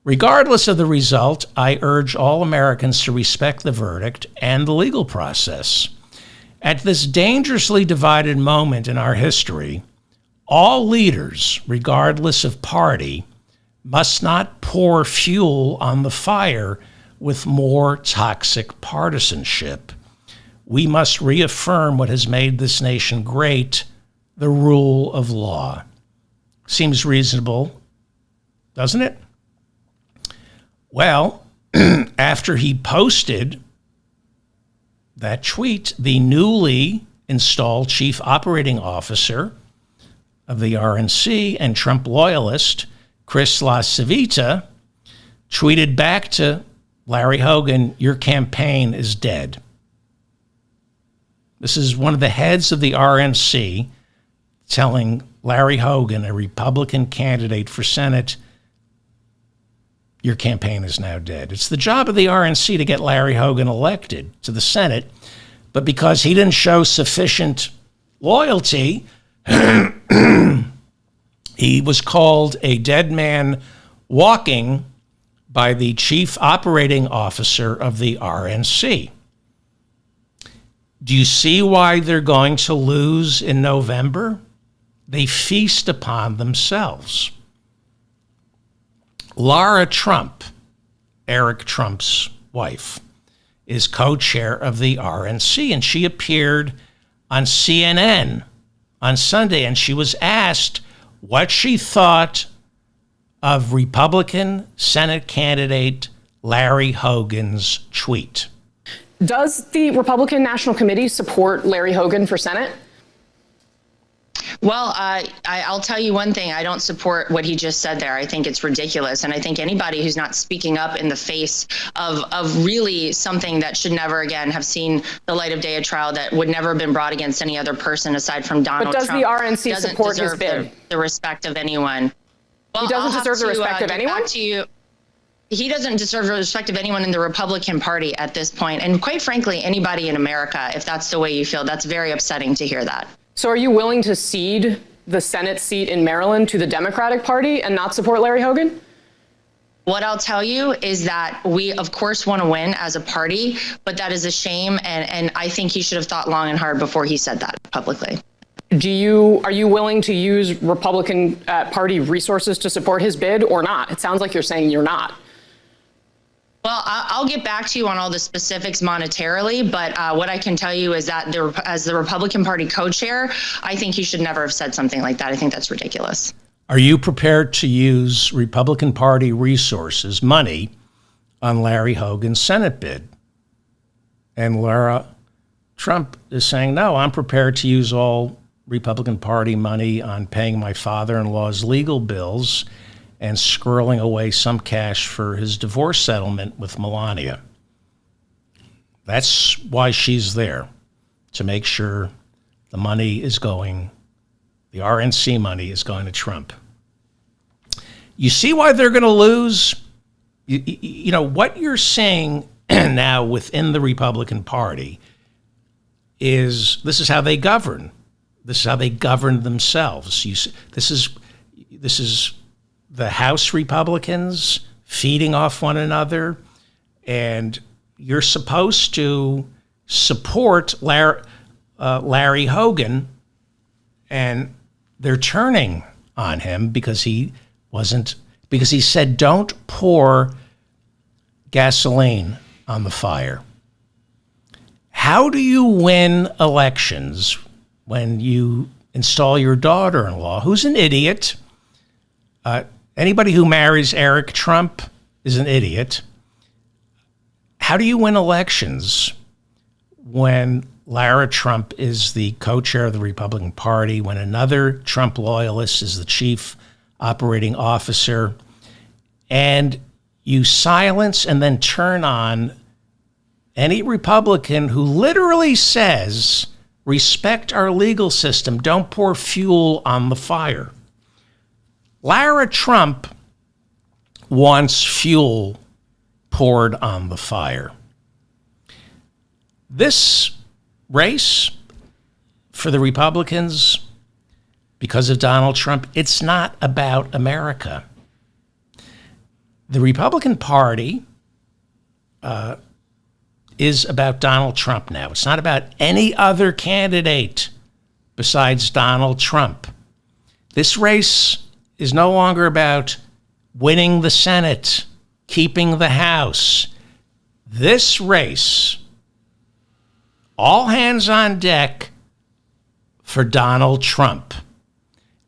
Regardless of the result, I urge all Americans to respect the verdict and the legal process. At this dangerously divided moment in our history, all leaders, regardless of party, must not pour fuel on the fire with more toxic partisanship. We must reaffirm what has made this nation great, the rule of law. Seems reasonable, doesn't it? Well, after he posted that tweet, the newly installed chief operating officer of the RNC and Trump loyalist, Chris LaCivita, tweeted back to Larry Hogan, "Your campaign is dead." This is one of the heads of the RNC telling Larry Hogan, a Republican candidate for Senate, "Your campaign is now dead." It's the job of the RNC to get Larry Hogan elected to the Senate, but because he didn't show sufficient loyalty, he was called a dead man walking by the chief operating officer of the RNC. Do you see why they're going to lose in November? They feast upon themselves. Lara Trump, Eric Trump's wife, is co-chair of the RNC, and she appeared on CNN on Sunday, and she was asked what she thought of Republican Senate candidate Larry Hogan's tweet. Does the Republican National Committee support Larry Hogan for Senate? Well, I'll tell you one thing. I don't support what he just said there. I think it's ridiculous. And I think anybody who's not speaking up in the face of really something that should never again have seen the light of day, a trial that would never have been brought against any other person aside from Donald Trump. But does the RNC support his bid? The respect of anyone. Well, he doesn't deserve the respect of anyone? He doesn't deserve the respect of anyone in the Republican Party at this point. And quite frankly, anybody in America, if that's the way you feel, that's very upsetting to hear that. So are you willing to cede the Senate seat in Maryland to the Democratic Party and not support Larry Hogan? What I'll tell you is that we, of course, want to win as a party, but that is a shame. And I think he should have thought long and hard before he said that publicly. Are you willing to use Republican Party resources to support his bid or not? It sounds like you're saying you're not. Well, I'll get back to you on all the specifics monetarily, but what I can tell you is that as the Republican Party co-chair, I think he should never have said something like that. I think that's ridiculous. Are you prepared to use Republican Party resources, money, on Larry Hogan's Senate bid? And Lara Trump is saying, no, I'm prepared to use all Republican Party money on paying my father-in-law's legal bills and squirreling away some cash for his divorce settlement with Melania. That's why she's there, to make sure the money is going, the RNC money is going to Trump. You see why they're going to lose? You know, what you're saying now within the Republican Party is this is how they govern. This is how they govern themselves. This is the House Republicans feeding off one another, and you're supposed to support Larry Hogan, and they're turning on him because he said don't pour gasoline on the fire. How do you win elections when you install your daughter-in-law, who's an idiot? Anybody who marries Eric Trump is an idiot. How do you win elections when Lara Trump is the co-chair of the Republican Party, when another Trump loyalist is the chief operating officer, and you silence and then turn on any Republican who literally says, respect our legal system, don't pour fuel on the fire? Lara Trump wants fuel poured on the fire. This race for the Republicans, because of Donald Trump, it's not about America. The Republican Party is about Donald Trump now. It's not about any other candidate besides Donald Trump. This race is no longer about winning the Senate, keeping the House. This race, all hands on deck for Donald Trump.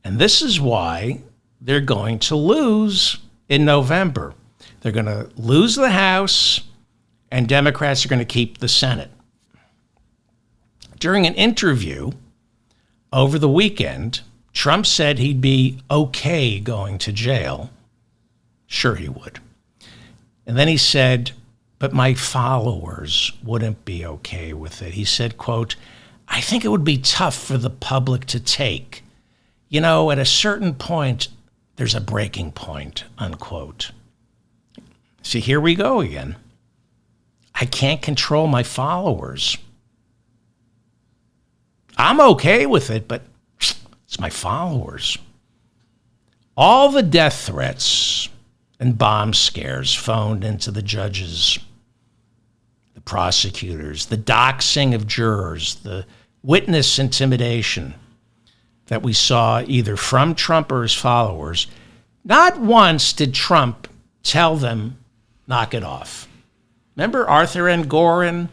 And this is why they're going to lose in November. They're going to lose the House, and Democrats are going to keep the Senate. During an interview over the weekend, Trump said he'd be okay going to jail. Sure he would. And then he said, but my followers wouldn't be okay with it. He said, quote, I think it would be tough for the public to take. You know, at a certain point, there's a breaking point, unquote. See, here we go again. I can't control my followers. I'm okay with it, but it's my followers. All the death threats and bomb scares phoned into the judges, the prosecutors, the doxing of jurors, the witness intimidation that we saw either from Trump or his followers, not once did Trump tell them, knock it off. Remember Arthur Engoron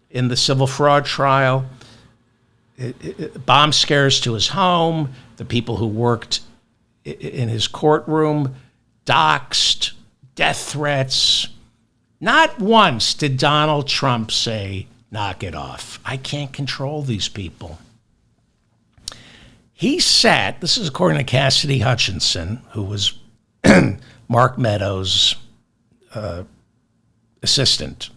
in the civil fraud trial? Bomb scares to his home, the people who worked in his courtroom, doxed, death threats. Not once did Donald Trump say, knock it off. I can't control these people. He sat, this is according to Cassidy Hutchinson, who was Mark Meadows' assistant.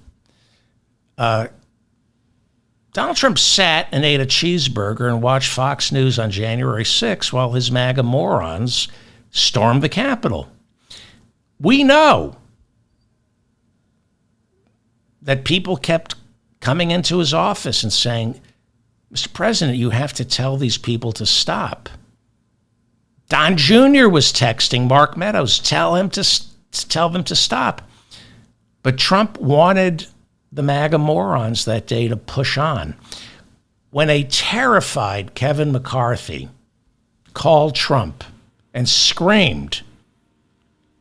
Donald Trump sat and ate a cheeseburger and watched Fox News on January 6th while his MAGA morons stormed the Capitol. We know that people kept coming into his office and saying, Mr. President, you have to tell these people to stop. Don Jr. was texting Mark Meadows, tell them to stop. But Trump wanted the MAGA morons that day to push on. When a terrified Kevin McCarthy called Trump and screamed,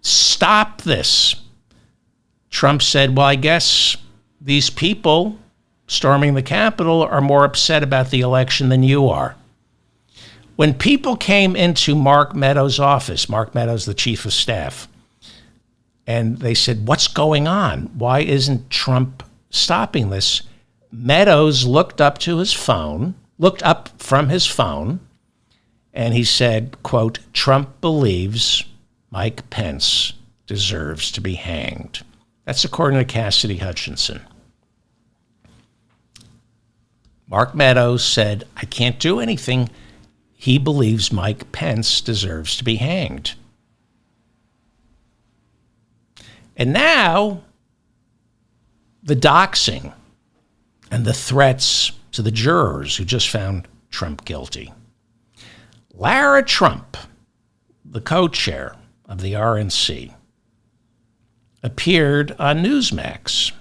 stop this, Trump said, well, I guess these people storming the Capitol are more upset about the election than you are. When people came into Mark Meadows' office, Mark Meadows, the chief of staff, and they said, what's going on? Why isn't Trump stopping this? Meadows looked up from his phone, and he said, quote, Trump believes Mike Pence deserves to be hanged. That's according to Cassidy Hutchinson. Mark Meadows said, I can't do anything. He believes Mike Pence deserves to be hanged. And now, the doxing and the threats to the jurors who just found Trump guilty. Lara Trump, the co-chair of the RNC, appeared on Newsmax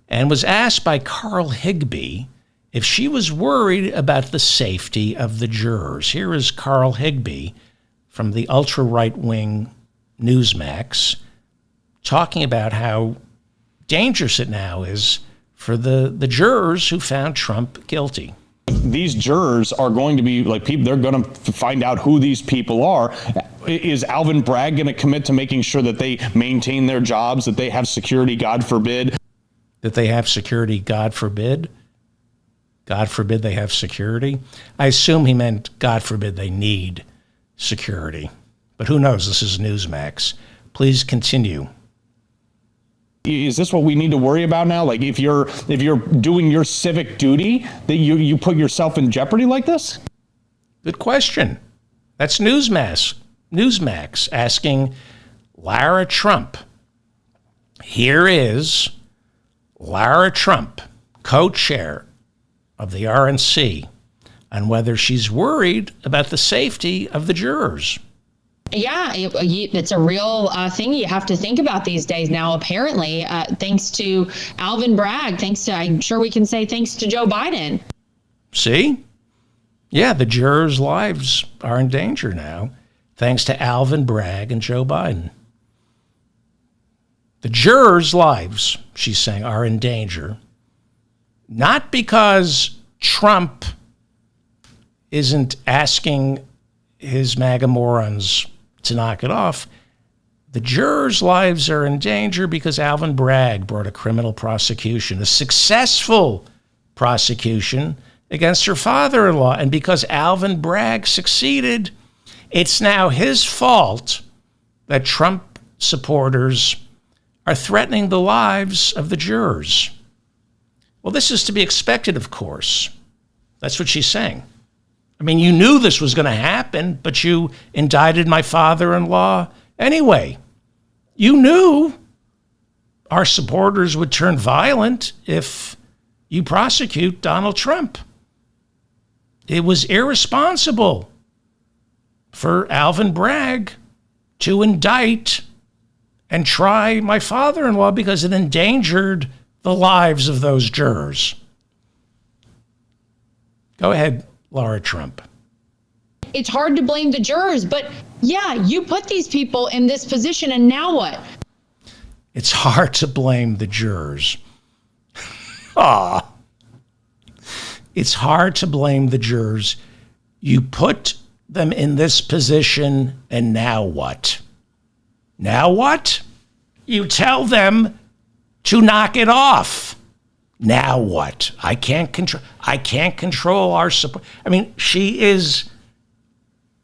and was asked by Carl Higbie if she was worried about the safety of the jurors. Here is Carl Higbie from the ultra-right-wing Newsmax talking about how dangerous it now is for the jurors who found Trump guilty. These jurors are going to be like people, they're going to find out who these people are. Is Alvin Bragg going to commit to making sure that they maintain their jobs, that they have security, God forbid? That they have security, God forbid? God forbid they have security? I assume he meant, God forbid they need security. But who knows? This is Newsmax. Please continue. Is this what we need to worry about now? Like if you're doing your civic duty, that you put yourself in jeopardy like this? Good question. That's Newsmax asking Lara Trump. Here is Lara Trump, co-chair of the RNC, on whether she's worried about the safety of the jurors. Yeah, it's a real thing you have to think about these days now, apparently, thanks to Alvin Bragg, I'm sure we can say thanks to Joe Biden. See? Yeah, the jurors' lives are in danger now, thanks to Alvin Bragg and Joe Biden. The jurors' lives, she's saying, are in danger, not because Trump isn't asking his MAGA morons to knock it off. The jurors' lives are in danger because Alvin Bragg brought a criminal prosecution, a successful prosecution against her father-in-law. And because Alvin Bragg succeeded, it's now his fault that Trump supporters are threatening the lives of the jurors. Well, this is to be expected, of course. That's what she's saying. I mean, you knew this was going to happen, but you indicted my father-in-law anyway. You knew our supporters would turn violent if you prosecute Donald Trump. It was irresponsible for Alvin Bragg to indict and try my father-in-law because it endangered the lives of those jurors. Go ahead, Laura Trump. It's hard to blame the jurors, but yeah, you put these people in this position, and now what? It's hard to blame the jurors. It's hard to blame the jurors. You put them in this position, and now what? Now what? You tell them to knock it off. Now what? I can't control our support. I mean, she is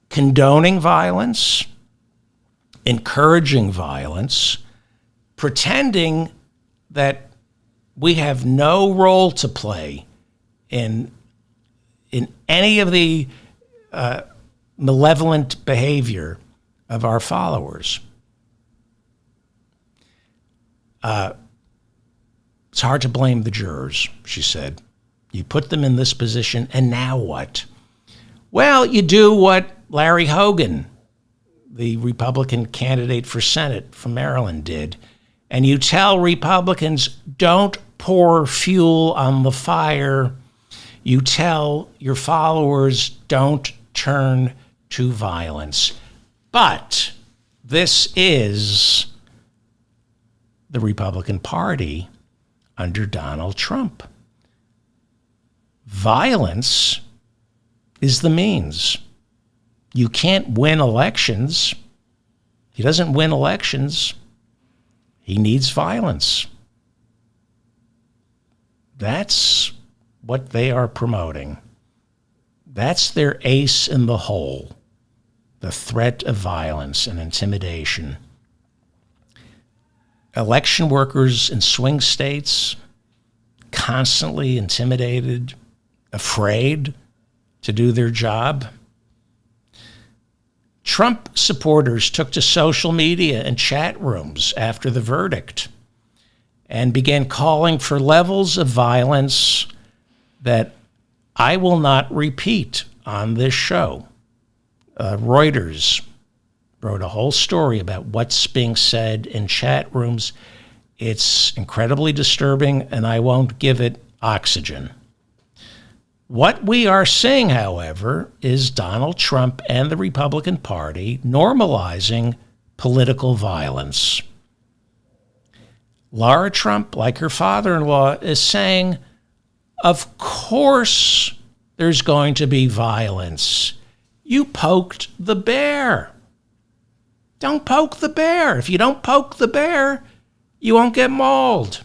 condoning violence, encouraging violence, pretending that we have no role to play in any of the malevolent behavior of our followers. It's hard to blame the jurors, she said. You put them in this position, and now what? Well, you do what Larry Hogan, the Republican candidate for Senate from Maryland, did, and you tell Republicans, don't pour fuel on the fire. You tell your followers, don't turn to violence. But this is the Republican Party under Donald Trump. Violence is the means. You can't win elections. He doesn't win elections. He needs violence. That's what they are promoting. That's their ace in the hole, the threat of violence and intimidation. Election workers in swing states, constantly intimidated, afraid to do their job. Trump supporters took to social media and chat rooms after the verdict and began calling for levels of violence that I will not repeat on this show. Reuters wrote a whole story about what's being said in chat rooms. It's incredibly disturbing, and I won't give it oxygen. What we are seeing, however, is Donald Trump and the Republican Party normalizing political violence. Laura Trump, like her father-in-law, is saying, of course there's going to be violence. You poked the bear. Don't poke the bear. If you don't poke the bear, you won't get mauled.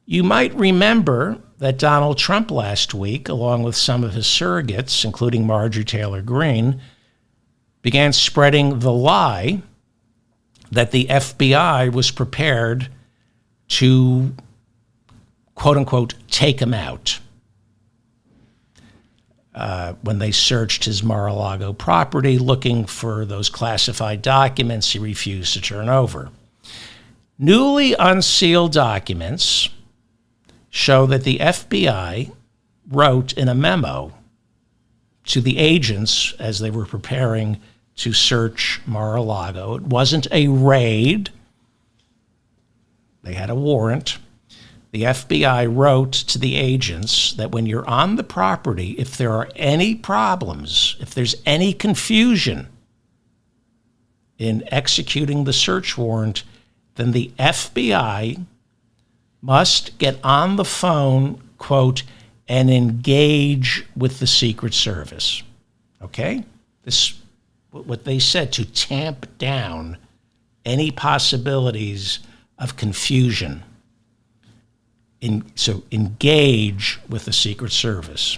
You might remember that Donald Trump last week, along with some of his surrogates, including Marjorie Taylor Greene, began spreading the lie that the FBI was prepared to, quote unquote, take him out. When they searched his Mar-a-Lago property looking for those classified documents he refused to turn over. Newly unsealed documents show that the FBI wrote in a memo to the agents as they were preparing to search Mar-a-Lago. It wasn't a raid. They had a warrant. The FBI wrote to the agents that when you're on the property, if there are any problems, if there's any confusion in executing the search warrant, then the FBI must get on the phone, quote, and engage with the Secret Service. Okay? This, what they said, to tamp down any possibilities of confusion. So engage with the Secret Service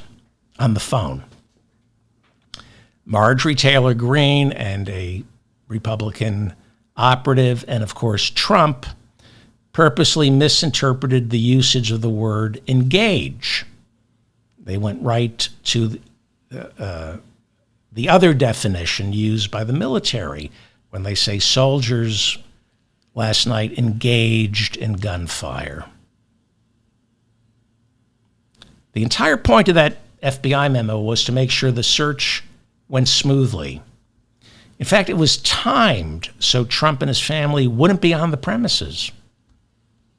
on the phone. Marjorie Taylor Greene and a Republican operative, and of course Trump, purposely misinterpreted the usage of the word engage. They went right to the other definition used by the military when they say soldiers last night engaged in gunfire. The entire point of that FBI memo was to make sure the search went smoothly. In fact, it was timed so Trump and his family wouldn't be on the premises.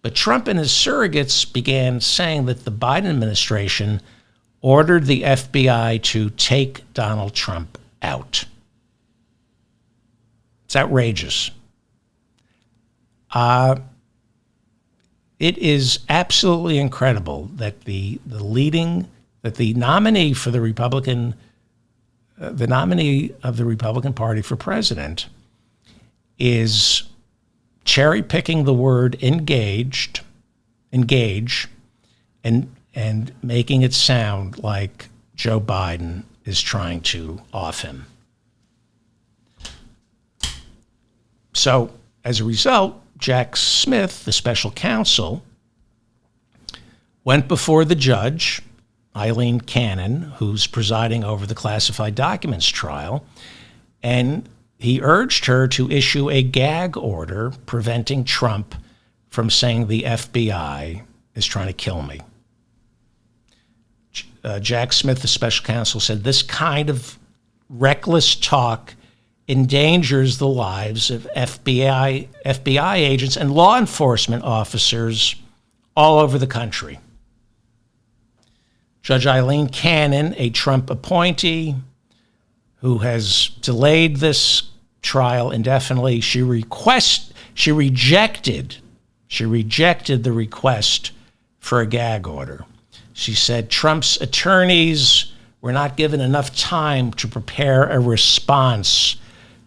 But Trump and his surrogates began saying that the Biden administration ordered the FBI to take Donald Trump out. It's outrageous. It is absolutely incredible that the nominee for the Republican, the nominee of the Republican Party for president is cherry picking the word engage, and making it sound like Joe Biden is trying to off him. So as a result, Jack Smith, the special counsel, went before the judge, Eileen Cannon, who's presiding over the classified documents trial, and he urged her to issue a gag order preventing Trump from saying the FBI is trying to kill me. Jack Smith, the special counsel, said this kind of reckless talk endangers the lives of FBI agents and law enforcement officers all over the country. Judge Eileen Cannon, a Trump appointee who has delayed this trial indefinitely, she rejected the request for a gag order. She said Trump's attorneys were not given enough time to prepare a response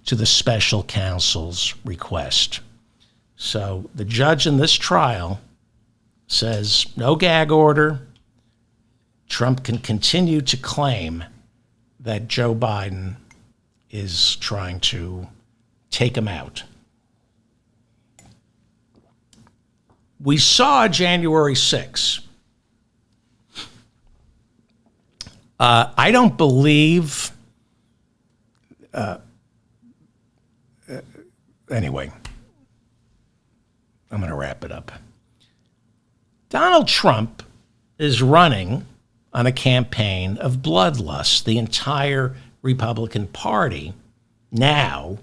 to the special counsel's request. So the judge in this trial says no gag order. Trump can continue to claim that Joe Biden is trying to take him out. We saw January 6th. I don't believe... Anyway, I'm going to wrap it up. Donald Trump is running on a campaign of bloodlust. The entire Republican Party now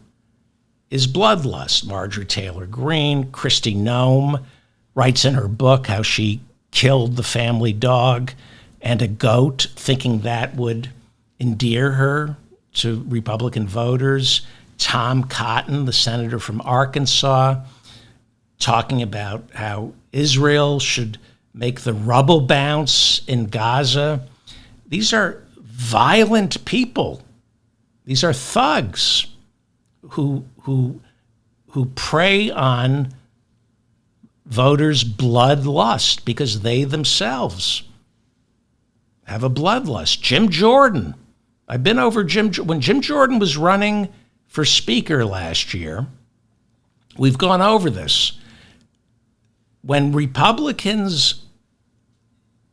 is bloodlust. Marjorie Taylor Greene, Kristi Noem writes in her book how she killed the family dog and a goat, thinking that would endear her to Republican voters. Tom Cotton, the senator from Arkansas, talking about how Israel should make the rubble bounce in Gaza. These are violent people. These are thugs who prey on voters' bloodlust because they themselves have a bloodlust. Jim Jordan. I've been over when Jim Jordan was running for Speaker last year. We've gone over this. When Republicans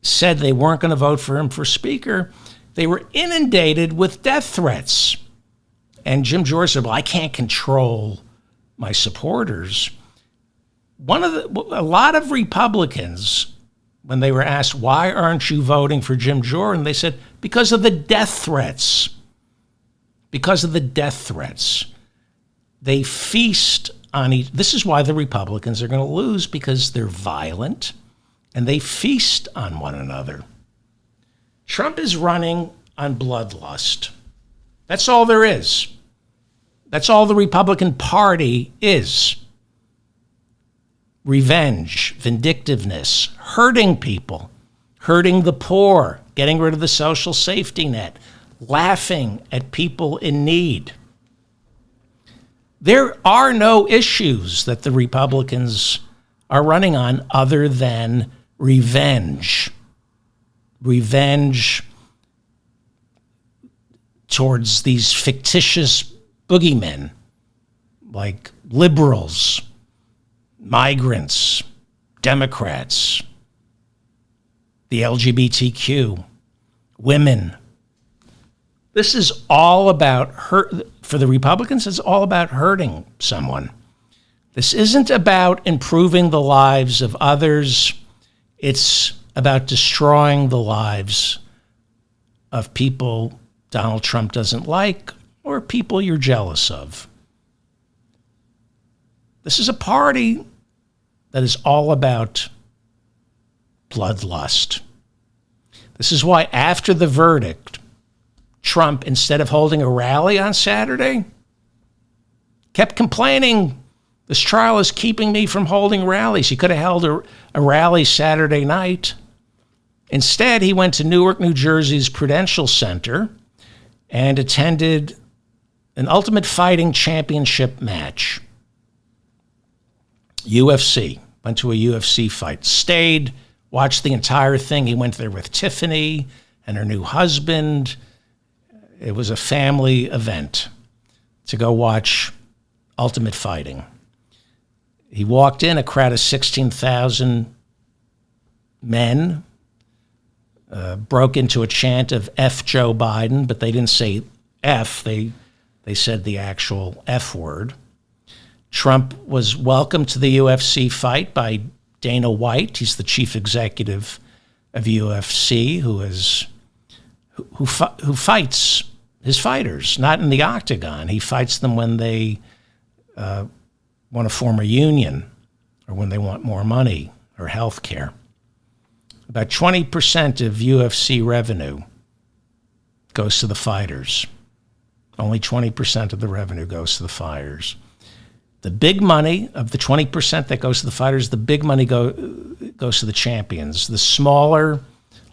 said they weren't going to vote for him for Speaker, they were inundated with death threats. And Jim Jordan said, well, I can't control my supporters. A lot of Republicans, when they were asked, why aren't you voting for Jim Jordan? They said, because of the death threats. Because of the death threats. They feast on this is why the Republicans are going to lose, because they're violent and they feast on one another. Trump is running on bloodlust. That's all there is. That's all the Republican Party is. Revenge, vindictiveness, hurting people, hurting the poor, getting rid of the social safety net, laughing at people in need. There are no issues that the Republicans are running on other than revenge. Revenge towards these fictitious boogeymen like liberals, migrants, Democrats, the LGBTQ, women. This is all about for the Republicans, it's all about hurting someone. This isn't about improving the lives of others. It's about destroying the lives of people Donald Trump doesn't like or people you're jealous of. This is a party that is all about bloodlust. This is why after the verdict, Trump, instead of holding a rally on Saturday, kept complaining, this trial is keeping me from holding rallies. He could have held a rally Saturday night. Instead, he went to Newark, New Jersey's Prudential Center and attended an Ultimate Fighting Championship match. UFC. Went to a UFC fight. Stayed, watched the entire thing. He went there with Tiffany and her new husband. It was a family event to go watch Ultimate Fighting. He walked in, a crowd of 16,000 men, broke into a chant of F Joe Biden, but they didn't say F, they said the actual F word. Trump was welcomed to the UFC fight by Dana White. He's the chief executive of UFC, who fights his fighters, not in the octagon. He fights them when they want to form a union or when they want more money or health care. About 20% of UFC revenue goes to the fighters. Only 20% of the revenue goes to the fighters. The big money of the 20% that goes to the fighters, the big money goes to the champions. The smaller,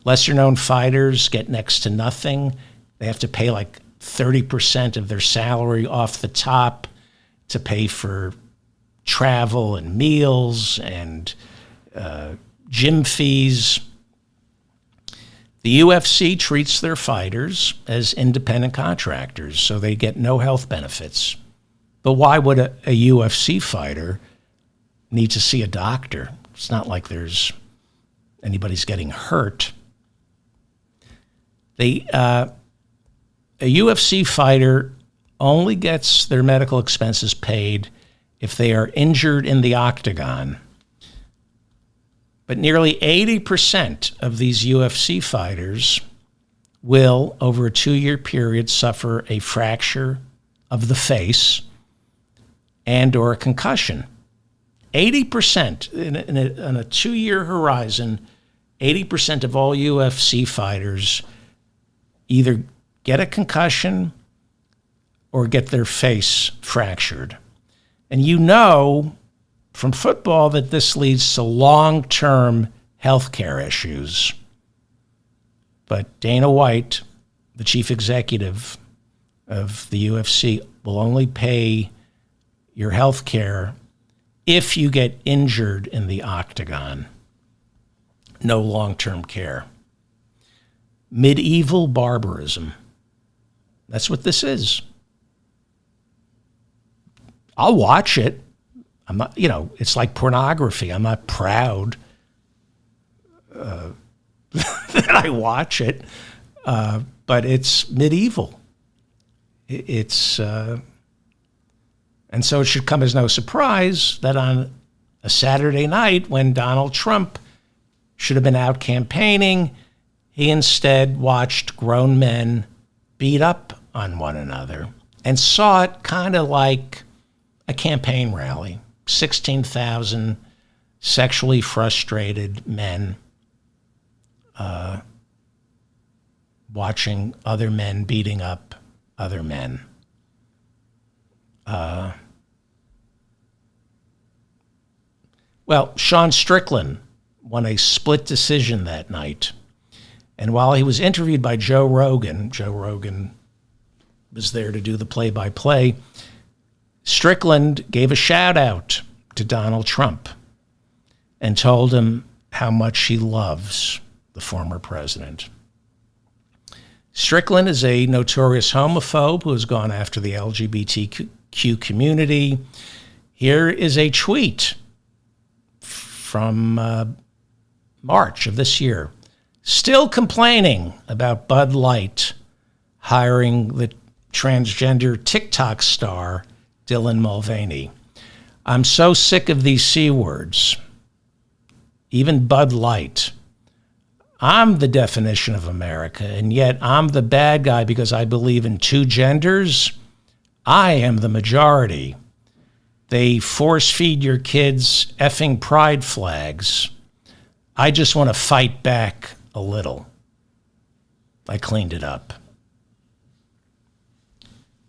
lesser-known fighters get next to nothing. They have to pay like 30% of their salary off the top to pay for travel and meals and gym fees. The UFC treats their fighters as independent contractors, so they get no health benefits. But why would a UFC fighter need to see a doctor? It's not like anybody's getting hurt. A UFC fighter only gets their medical expenses paid if they are injured in the octagon. But nearly 80% of these UFC fighters will, over a 2-year period, suffer a fracture of the face and or a concussion. 80% in a 2-year horizon, 80% of all UFC fighters either get a concussion or get their face fractured. And you know from football that this leads to long-term health care issues. But Dana White, the chief executive of the UFC, will only pay your health care if you get injured in the octagon. No long-term care. Medieval barbarism. That's what this is. I'll watch it. I'm not, it's like pornography. I'm not proud that I watch it, but it's medieval. And so it should come as no surprise that on a Saturday night when Donald Trump should have been out campaigning. He instead watched grown men beat up on one another and saw it kind of like a campaign rally. 16,000 sexually frustrated men watching other men beating up other men. Well, Sean Strickland won a split decision that night. And while he was interviewed by Joe Rogan was there to do the play-by-play, Strickland gave a shout-out to Donald Trump and told him how much he loves the former president. Strickland is a notorious homophobe who has gone after the LGBTQ community. Here is a tweet from March of this year. Still complaining about Bud Light hiring the transgender TikTok star Dylan Mulvaney. I'm so sick of these C words. Even Bud Light. I'm the definition of America, and yet I'm the bad guy because I believe in two genders. I am the majority. They force feed your kids effing pride flags. I just want to fight back a little. I cleaned it up.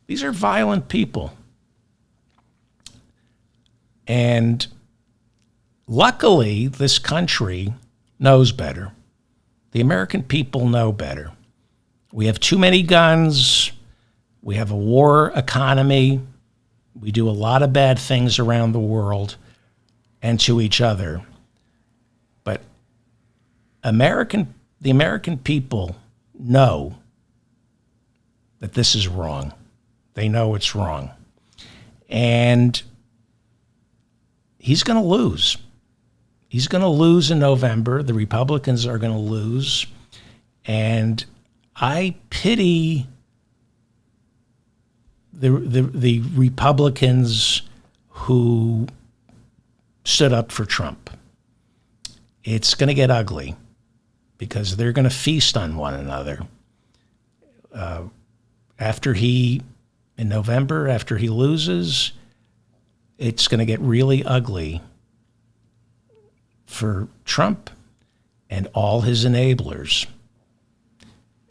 These are violent people. And luckily, this country knows better. The American people know better. We have too many guns. We have a war economy. We do a lot of bad things around the world and to each other. But the American people know that this is wrong. They know it's wrong. And he's going to lose. He's going to lose in November. The Republicans are going to lose. And I pity the Republicans who stood up for Trump. It's going to get ugly because they're going to feast on one another. In November, after he loses, it's going to get really ugly for Trump and all his enablers.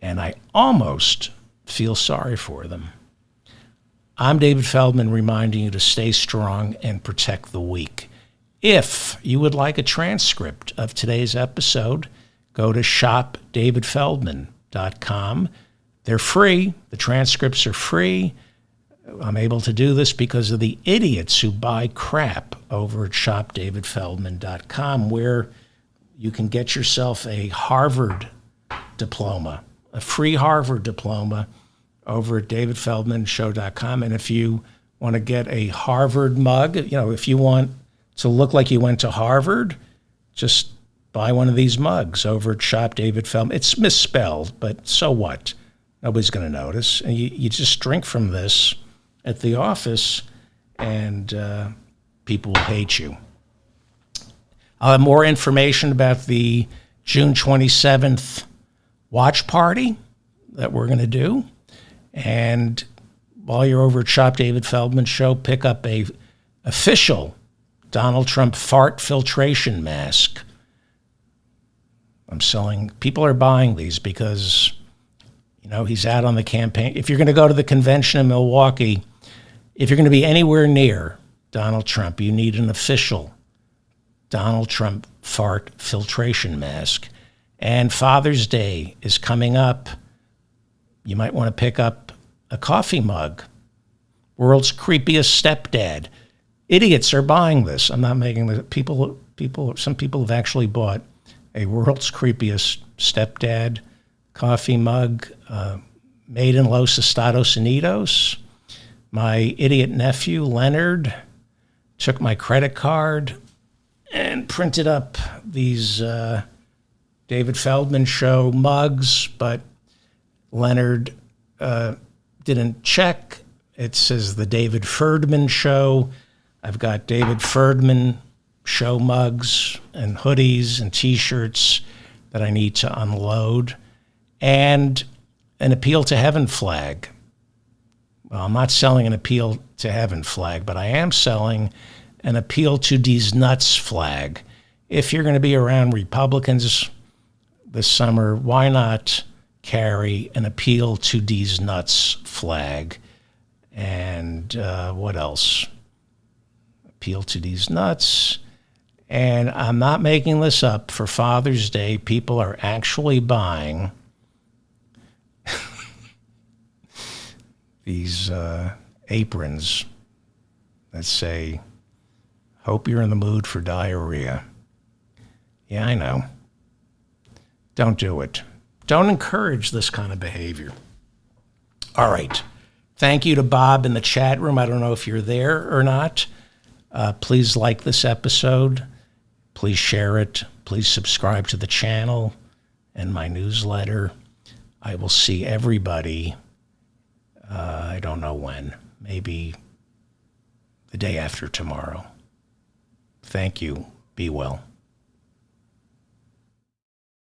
And I almost feel sorry for them. I'm David Feldman reminding you to stay strong and protect the weak. If you would like a transcript of today's episode, go to shopdavidfeldman.com. They're free. The transcripts are free. I'm able to do this because of the idiots who buy crap over at shopdavidfeldman.com, where you can get yourself a Harvard diploma, a free Harvard diploma over at davidfeldmanshow.com. And if you want to get a Harvard mug, if you want to look like you went to Harvard, just buy one of these mugs over at Shop David Feldman. It's misspelled, but so what? Nobody's going to notice. And you just drink from this at the office, and people will hate you. I'll have more information about the June 27th watch party that we're going to do. And while you're over at Shop David Feldman Show, pick up a official Donald Trump fart filtration mask. People are buying these because, he's out on the campaign. If you're going to go to the convention in Milwaukee, if you're going to be anywhere near Donald Trump, you need an official Donald Trump fart filtration mask. And Father's Day is coming up. You might want to pick up a coffee mug. World's creepiest stepdad. Idiots are buying this. I'm not making this. Some people have actually bought a world's creepiest stepdad coffee mug made in Los Estados Unidos. My idiot nephew, Leonard, took my credit card and printed up these David Feldman Show mugs, but Leonard didn't check. It says the David Ferdman Show. I've got David Ferdman show mugs and hoodies and T-shirts that I need to unload, and an Appeal to Heaven flag. Well, I'm not selling an Appeal to Heaven flag, but I am selling an Appeal to These Nuts flag. If you're going to be around Republicans this summer, why not carry an Appeal to These Nuts flag? And what else? Appeal to These Nuts. And I'm not making this up. For Father's Day, people are actually buying these aprons that say, "Hope you're in the mood for diarrhea." Yeah, I know. Don't do it. Don't encourage this kind of behavior. All right. Thank you to Bob in the chat room. I don't know if you're there or not. Please like this episode. Please share it. Please subscribe to the channel and my newsletter. I will see everybody, I don't know when, maybe the day after tomorrow. Thank you. Be well.